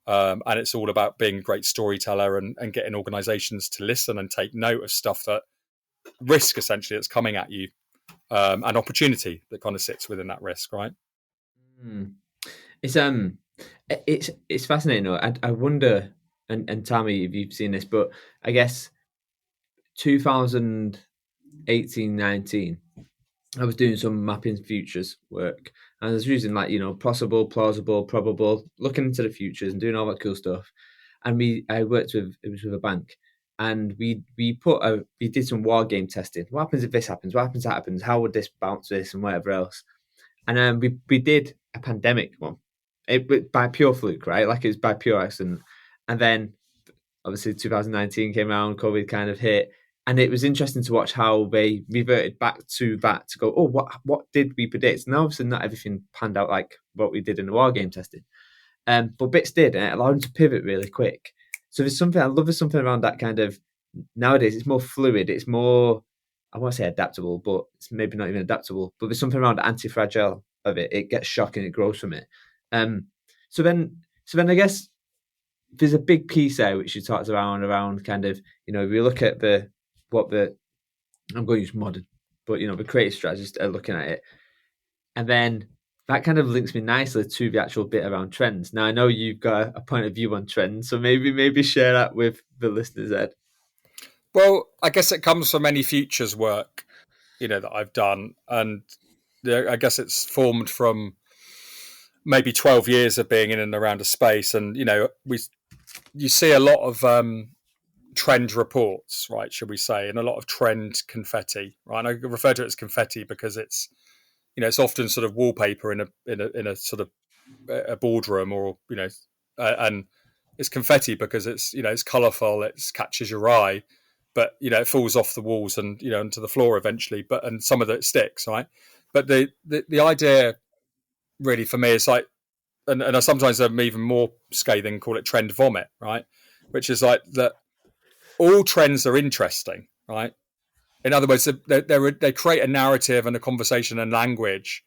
and it's all about being a great storyteller and getting organizations to listen and take note of stuff, that risk essentially that's coming at you, and opportunity that kind of sits within that risk, right? It's fascinating. I wonder, and tell me if you've seen this, but I guess 2018-19, I was doing some mapping futures work, and I was using possible, plausible, probable, looking into the futures and doing all that cool stuff. And it was with a bank, and we did some war game testing. What happens if this happens? What happens if that happens? How would this bounce this and whatever else? And we did a pandemic one, by pure fluke, right? Like, it was by pure accident. And then obviously 2019 came around, COVID kind of hit. And it was interesting to watch how they reverted back to that to go, oh, what did we predict? And obviously not everything panned out like what we did in the war game testing. But bits did, and it allowed them to pivot really quick. So there's something, I love there's something around that kind of, nowadays it's more fluid, it's more, I want to say adaptable, but it's maybe not even adaptable. But there's something around the anti-fragile of it. It gets shock and it grows from it. So then I guess there's a big piece there which you talked around kind of, if you look at I'm going to use modern, but the creative strategists are looking at it, and then that kind of links me nicely to the actual bit around trends. Now I know you've got a point of view on trends, so maybe share that with the listeners, Ed. Well, I guess it comes from any futures work, that I've done, and I guess it's formed from maybe 12 years of being in and around a space, and you see a lot of trend reports, right, should we say, and a lot of trend confetti, right? And I refer to it as confetti because it's it's often sort of wallpaper in a sort of a boardroom, or and it's confetti because it's it's colourful, it catches your eye, but it falls off the walls and onto the floor eventually, and some of it sticks, right? But the idea really for me is like, and I sometimes I'm even more scathing, call it trend vomit, right? Which is like that all trends are interesting, right? In other words, they create a narrative and a conversation and language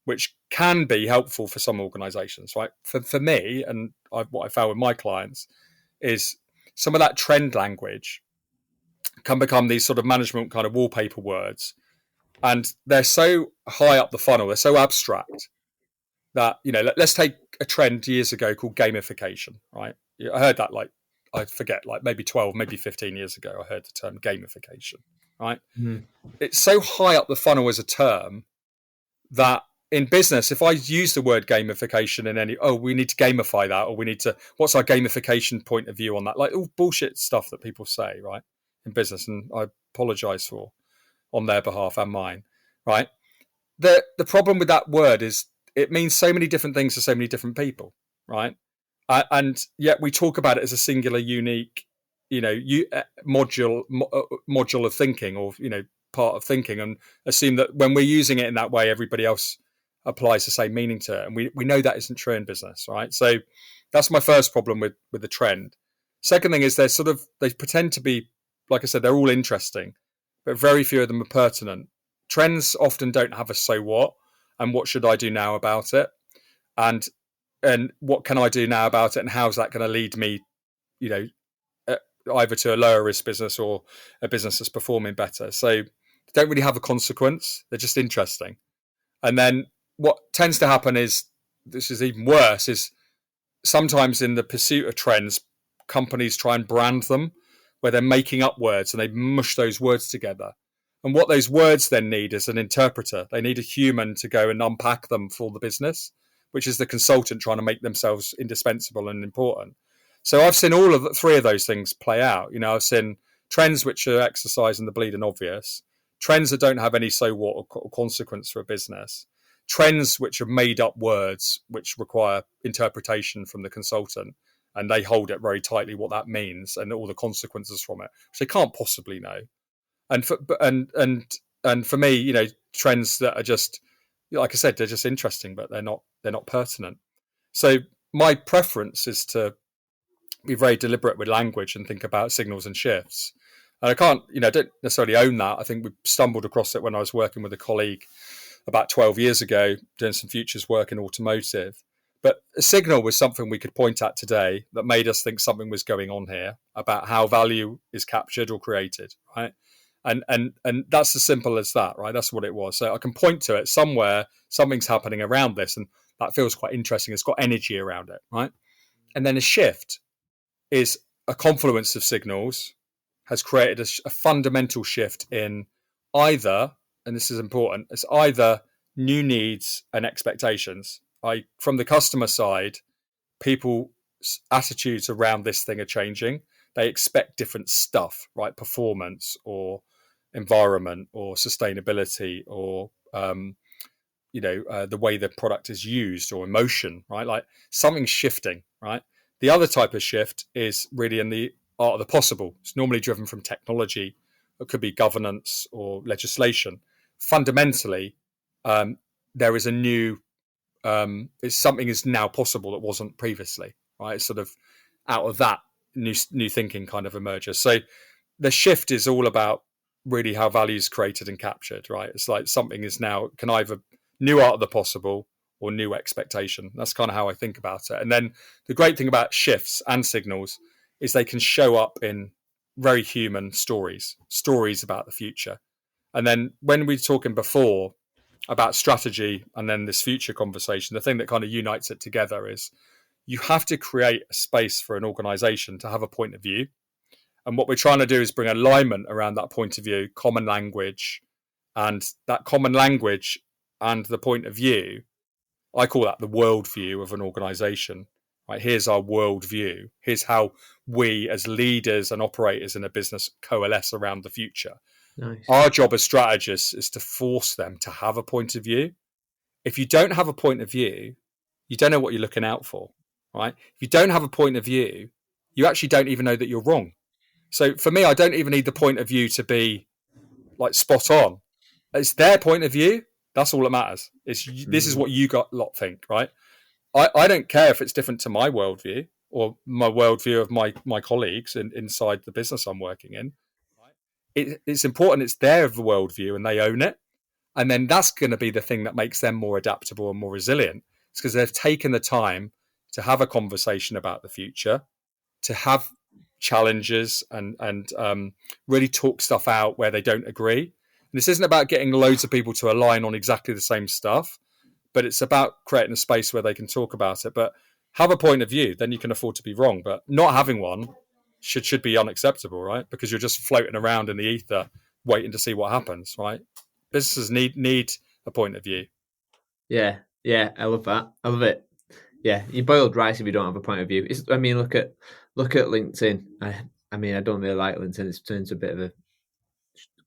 which can be helpful for some organizations, right? For me, and what I found with my clients is some of that trend language can become these sort of management kind of wallpaper words. And they're so high up the funnel, they're so abstract that, let's take a trend years ago called gamification, right? I heard that I forget, maybe 12, maybe 15 years ago, I heard the term gamification, right? It's so high up the funnel as a term that in business, if I use the word gamification in any, we need to gamify that, or we need to, what's our gamification point of view on that? Like all bullshit stuff that people say, right, in business, and I apologize for on their behalf and mine, right? The problem with that word is it means so many different things to so many different people, right? And yet we talk about it as a singular, unique, module of thinking, or part of thinking, and assume that when we're using it in that way, everybody else applies the same meaning to it, and we know that isn't true in business, right? So that's my first problem with the trend. Second thing is they pretend to be, like I said, they're all interesting, but very few of them are pertinent. Trends often don't have a so what, and what should I do now about it, and what can I do now about it, and how's that going to lead me, either to a lower risk business or a business that's performing better. So they don't really have a consequence. They're just interesting. And then what tends to happen is, this is even worse, is sometimes in the pursuit of trends, companies try and brand them, where they're making up words and they mush those words together. And what those words then need is an interpreter. They need a human to go and unpack them for the business, which is the consultant trying to make themselves indispensable and important. So I've seen all of three of those things play out. I've seen trends which are exercising the bleeding obvious, trends that don't have any so what or consequence for a business, trends which are made up words which require interpretation from the consultant, and they hold it very tightly what that means and all the consequences from it, which they can't possibly know. And for me, trends that are just, like I said, they're just interesting, but they're not pertinent. So my preference is to be very deliberate with language and think about signals and shifts. And I don't necessarily own that. I think we stumbled across it when I was working with a colleague about 12 years ago, doing some futures work in automotive. But a signal was something we could point at today that made us think something was going on here about how value is captured or created, right? And that's as simple as that, right? That's what it was. So I can point to it somewhere, something's happening around this, and that feels quite interesting. It's got energy around it, right? And then a shift is a confluence of signals has created a fundamental shift in either, and this is important, it's either new needs and expectations. From the customer side, people's attitudes around this thing are changing. They expect different stuff, right? Performance or environment or sustainability or the way the product is used or emotion, right? Like something's shifting, right? The other type of shift is really in the art of the possible. It's normally driven from technology. It could be governance or legislation. Fundamentally, there is a new, something is now possible that wasn't previously, right? It's sort of out of that new thinking kind of emerges. So the shift is all about really how value is created and captured, right? It's like something is now can either new art of the possible or new expectation. That's kind of how I think about it. And then the great thing about shifts and signals is they can show up in very human stories about the future. And then when we were talking before about strategy and then this future conversation, the thing that kind of unites it together is you have to create a space for an organization to have a point of view. And what we're trying to do is bring alignment around that point of view, common language, and that common language and the point of view, I call that the worldview of an organization. Right? Here's our worldview. Here's how we as leaders and operators in a business coalesce around the future. Nice. Our job as strategists is to force them to have a point of view. If you don't have a point of view, you don't know what you're looking out for, right? If you don't have a point of view, you actually don't even know that you're wrong. So for me, I don't even need the point of view to be like spot on. It's their point of view. That's all that matters. This is what you lot think, right? I don't care if it's different to my worldview or my worldview of my colleagues inside the business I'm working in. It's important it's their worldview and they own it. And then that's going to be the thing that makes them more adaptable and more resilient. It's because they've taken the time to have a conversation about the future, to have challenges and really talk stuff out where they don't agree. And this isn't about getting loads of people to align on exactly the same stuff, but it's about creating a space where they can talk about it. But have a point of view, then you can afford to be wrong. But not having one should be unacceptable, right? Because you're just floating around in the ether, waiting to see what happens, right? Businesses need a point of view. Yeah, I love that. I love it. Yeah, you boiled rice if you don't have a point of view. I mean, look at LinkedIn. I mean, I don't really like LinkedIn. It's turned into a bit of a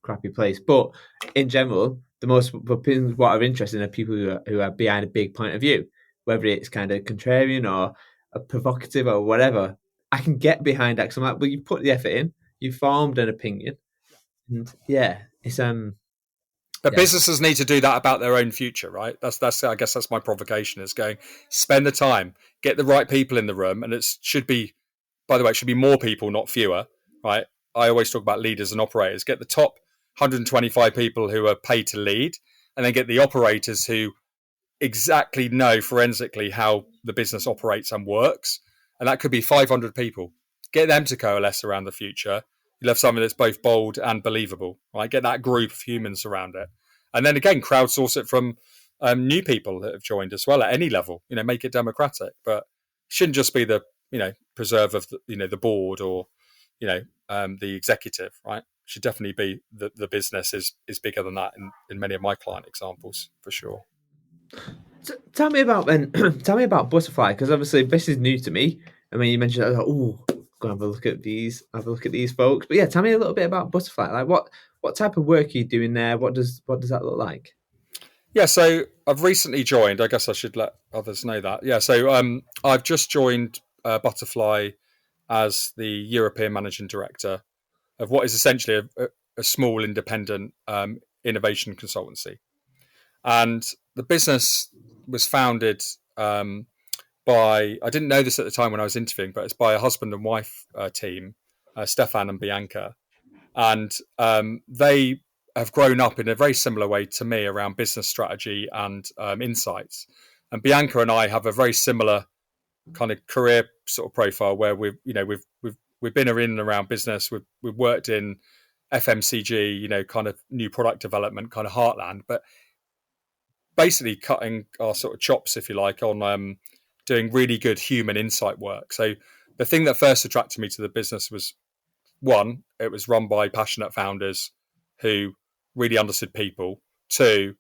crappy place. But in general, what are interesting are people who are behind a big point of view, whether it's kind of contrarian or a provocative or whatever. I can get behind that because I'm like, well, you put the effort in, you formed an opinion, and yeah, it's But yeah, businesses need to do that about their own future, right? That's I guess that's my provocation is going, spend the time, get the right people in the room, and it should be, by the way, it should be more people, not fewer, right? I always talk about leaders and operators. Get the top 125 people who are paid to lead, and then get the operators who exactly know forensically how the business operates and works. And that could be 500 people. Get them to coalesce around the future. You'll have something that's both bold and believable, right? Get that group of humans around it. And then again, crowdsource it from new people that have joined as well at any level, make it democratic. But it shouldn't just be the, preserve of the board or, the executive, right? It should definitely be the business is bigger than that in many of my client examples, for sure. Tell me about then. Tell me about Butterfly because obviously this is new to me. I mean, you mentioned oh, go have a look at these. Have a look at these folks. But yeah, tell me a little bit about Butterfly. Like what type of work are you doing there? What does that look like? Yeah, so I've recently joined. I guess I should let others know that. Yeah, so I've just joined Butterfly as the European Managing Director of what is essentially a small independent innovation consultancy. And the business was founded by, I didn't know this at the time when I was interviewing, but it's by a husband and wife team, Stefan and Bianca. And they have grown up in a very similar way to me around business strategy and insights. And Bianca and I have a very similar kind of career sort of profile where we've been in and around business. We've worked in FMCG, kind of new product development, kind of heartland, but basically cutting our sort of chops, if you like, on doing really good human insight work. So the thing that first attracted me to the business was, one, it was run by passionate founders who really understood people. Two,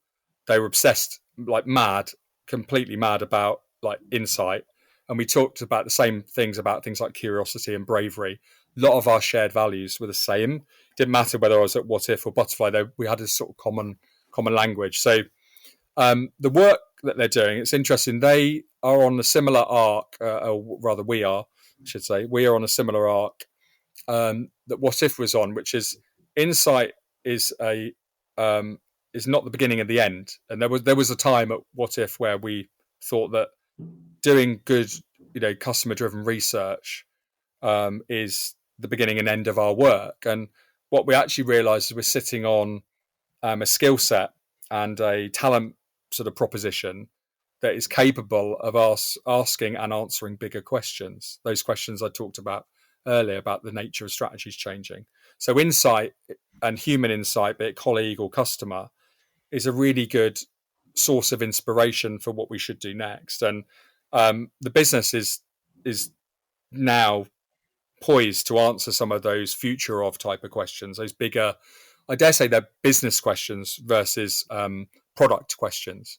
they were obsessed, like mad, completely mad about like insight. And we talked about the same things about things like curiosity and bravery. A lot of our shared values were the same. Didn't matter whether I was at What If or Butterfly, we had this sort of common language. So the work that they're doing, it's interesting. They are on a similar arc, or rather, we are, I should say, we are on a similar arc that What If was on, which is insight is a is not the beginning and the end. And there was a time at What If where we thought that doing good, customer driven research is the beginning and end of our work. And what we actually realised is we're sitting on a skill set and a talent sort of proposition that is capable of us asking and answering bigger questions. Those questions I talked about earlier about the nature of strategies changing. So insight and human insight, be it colleague or customer, is a really good source of inspiration for what we should do next. And the business is now poised to answer some of those future of type of questions, those bigger, I dare say they're business questions versus product questions.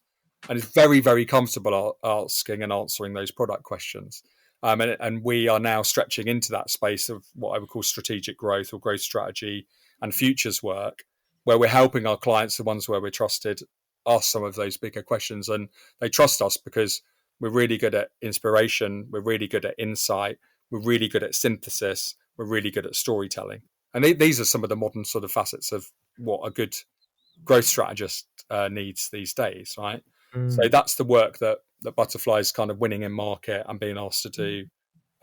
And it's very, very comfortable asking and answering those product questions. And we are now stretching into that space of what I would call strategic growth or growth strategy and futures work, where we're helping our clients, the ones where we're trusted, ask some of those bigger questions. And they trust us because we're really good at inspiration, we're really good at insight, we're really good at synthesis, we're really good at storytelling. And these are some of the modern sort of facets of what a good growth strategist needs these days, right? So that's the work that Butterfly is kind of winning in market and being asked to do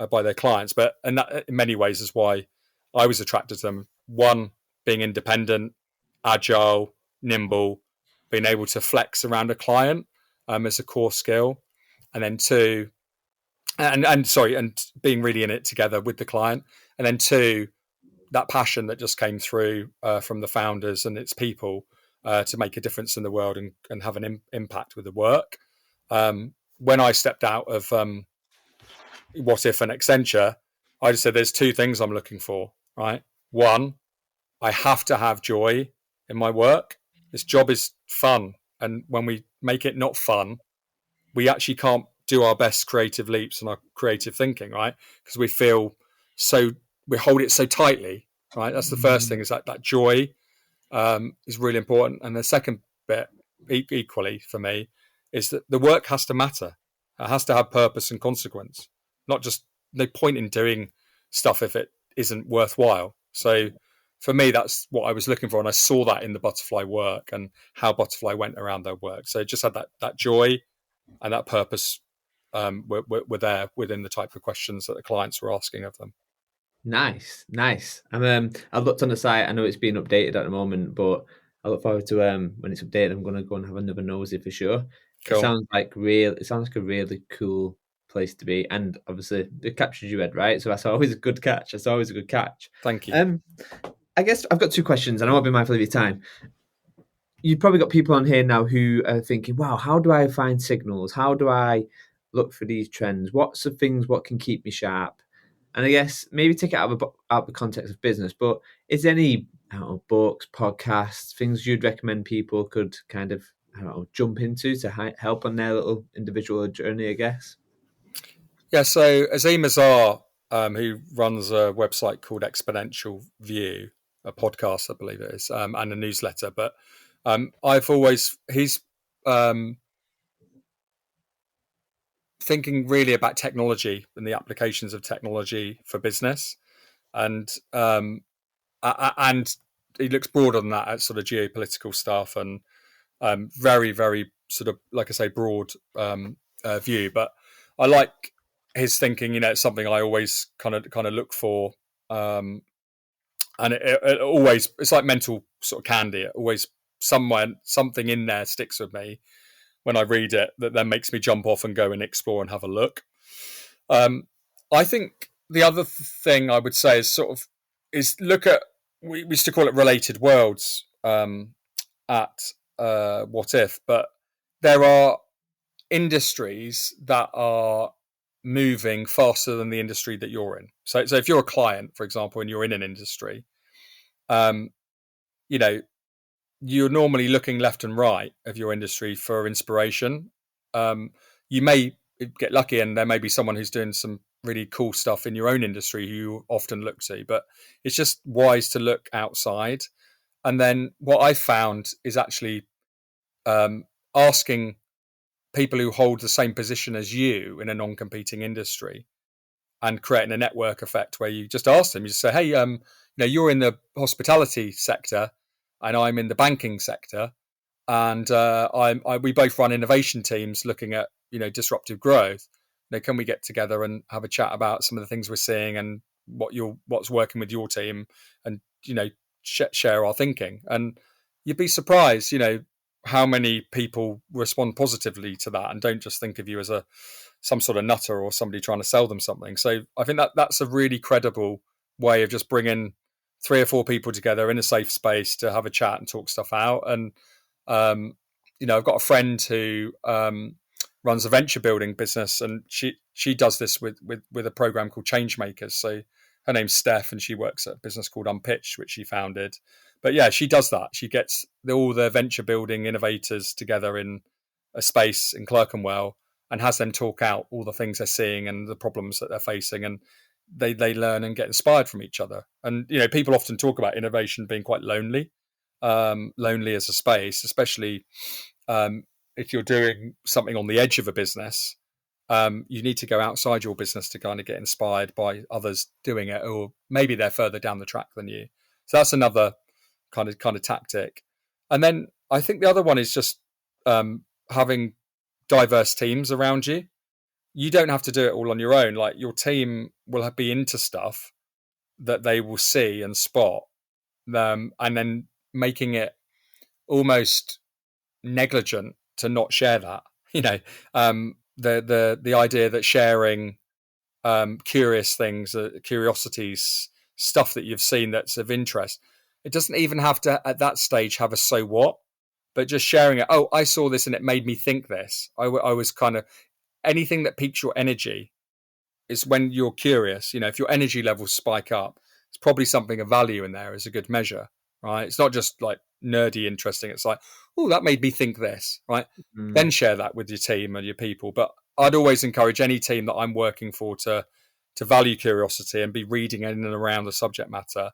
by their clients. And that in many ways is why I was attracted to them. One, being independent, agile, nimble, being able to flex around a client as a core skill. And then two, and being really in it together with the client. And then two, that passion that just came through from the founders and its people to make a difference in the world and have an impact with the work. When I stepped out of What If and Accenture, I just said there's two things I'm looking for, right? One, I have to have joy in my work. This job is fun. and when we make it not fun, we actually can't do our best creative leaps and our creative thinking, right? Because we hold it so tightly, right? That's the first thing, is that joy is really important. And the second bit, equally for me, is that the work has to matter. It has to have purpose and consequence, not just no point in doing stuff if it isn't worthwhile. So for me, that's what I was looking for. And I saw that in the Butterfly work and how Butterfly went around their work. So it just had that joy and that purpose were there within the type of questions that the clients were asking of them. Nice. I've looked on the site. I know it's being updated at the moment, but I look forward to when it's updated. I'm going to go and have another nosy for sure. Cool. It sounds like a really cool place to be, and obviously the captures you had, right? So that's always a good catch. Thank you. I guess I've got two questions, and I won't be mindful of your time. You've probably got people on here now who are thinking, wow, how do I find signals? How do I look for these trends? What's the things, what can keep me sharp? And I guess maybe take it out of the context of business, but is there any, I don't know, books, podcasts, things you'd recommend people could kind of, I don't know, jump into to help on their little individual journey, I guess? Yeah, so Azim Azar, who runs a website called Exponential View, a podcast, I believe it is, and a newsletter. But he's thinking really about technology and the applications of technology for business, and he looks broader than that at sort of geopolitical stuff and very, very sort of, like I say, broad view. But I like his thinking. It's something I always kind of look for, and it always, it's like mental sort of candy. It always something in there sticks with me when I read it that then makes me jump off and go and explore and have a look. I think the other thing I would say is look at, we used to call it related worlds at What If, but there are industries that are moving faster than the industry that you're in. So if you're a client, for example, and you're in an industry, you're normally looking left and right of your industry for inspiration. You may get lucky and there may be someone who's doing some really cool stuff in your own industry who you often look to, but it's just wise to look outside. And then what I found is actually asking people who hold the same position as you in a non-competing industry and creating a network effect where you just ask them, you just say, hey, you're in the hospitality sector and I'm in the banking sector, and we both run innovation teams looking at disruptive growth. Can we get together and have a chat about some of the things we're seeing and what's working with your team, and share our thinking? And you'd be surprised, how many people respond positively to that and don't just think of you as some sort of nutter or somebody trying to sell them something. So I think that's a really credible way of just bringing 3 or 4 people together in a safe space to have a chat and talk stuff out. And I've got a friend who runs a venture building business, and she does this with a program called Changemakers. So her name's Steph, and she works at a business called Unpitched, which she founded. But yeah, she does that. She gets all the venture building innovators together in a space in Clerkenwell and has them talk out all the things they're seeing and the problems that they're facing, and they learn and get inspired from each other. And people often talk about innovation being quite lonely as a space, especially if you're doing something on the edge of a business. You need to go outside your business to kind of get inspired by others doing it, or maybe they're further down the track than you. So that's another kind of tactic. And then I think the other one is just having diverse teams around you. You don't have to do it all on your own. Like, your team will be into stuff that they will see and spot, and then making it almost negligent to not share that. The idea that sharing curious things, curiosities, stuff that you've seen that's of interest, it doesn't even have to at that stage have a so what, but just sharing it. Oh, I saw this and it made me think this. I was kind of, anything that piques your energy is when you're curious. If your energy levels spike up, it's probably something of value in there as a good measure, right? It's not just like nerdy interesting. It's like, oh, that made me think this, right? Then share that with your team and your people. But I'd always encourage any team that I'm working for to value curiosity and be reading in and around the subject matter,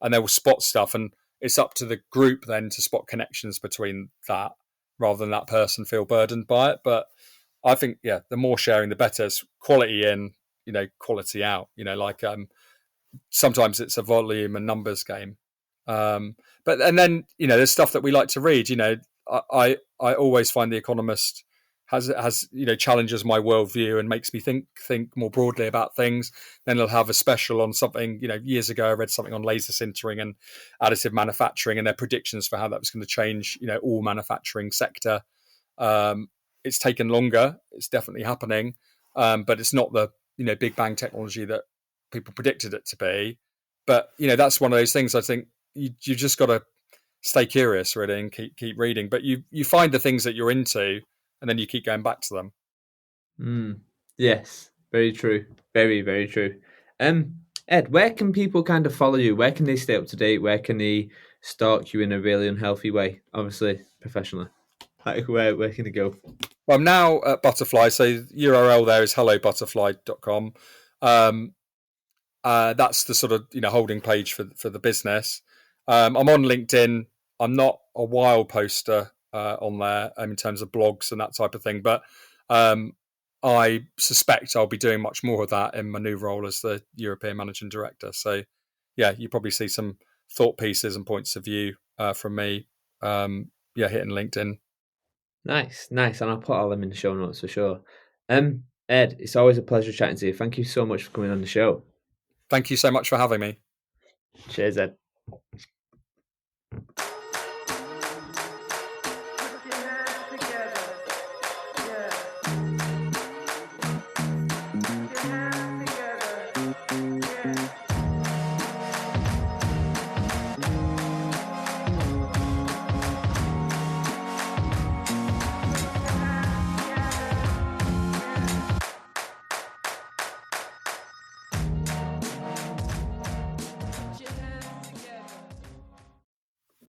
and they will spot stuff. And it's up to the group then to spot connections between that, rather than that person feel burdened by it. But I think, yeah, the more sharing, the better. It's quality in, quality out. Sometimes it's a volume and numbers game. But and then there's stuff that we like to read. I always find The Economist has challenges my worldview and makes me think more broadly about things. Then they'll have a special on something. Years ago I read something on laser sintering and additive manufacturing and their predictions for how that was going to change all manufacturing sector. It's taken longer. It's definitely happening, but it's not the big bang technology that people predicted it to be. But that's one of those things. I think you just got to stay curious, really, and keep reading. But you find the things that you're into, and then you keep going back to them. Yes, very true. Very, very true. Ed, where can people kind of follow you? Where can they stay up to date? Where can they stalk you in a really unhealthy way? Obviously, professionally. Like, where can they go? Well, I'm now at Butterfly, so URL there is hellobutterfly.com. That's the sort of holding page for the business. I'm on LinkedIn. I'm not a wild poster on there in terms of blogs and that type of thing, but I suspect I'll be doing much more of that in my new role as the European Managing Director. So, yeah, you probably see some thought pieces and points of view from me. Hitting LinkedIn. Nice. And I'll put all them in the show notes for sure. Ed, it's always a pleasure chatting to you. Thank you so much for coming on the show. Thank you so much for having me. Cheers, Ed.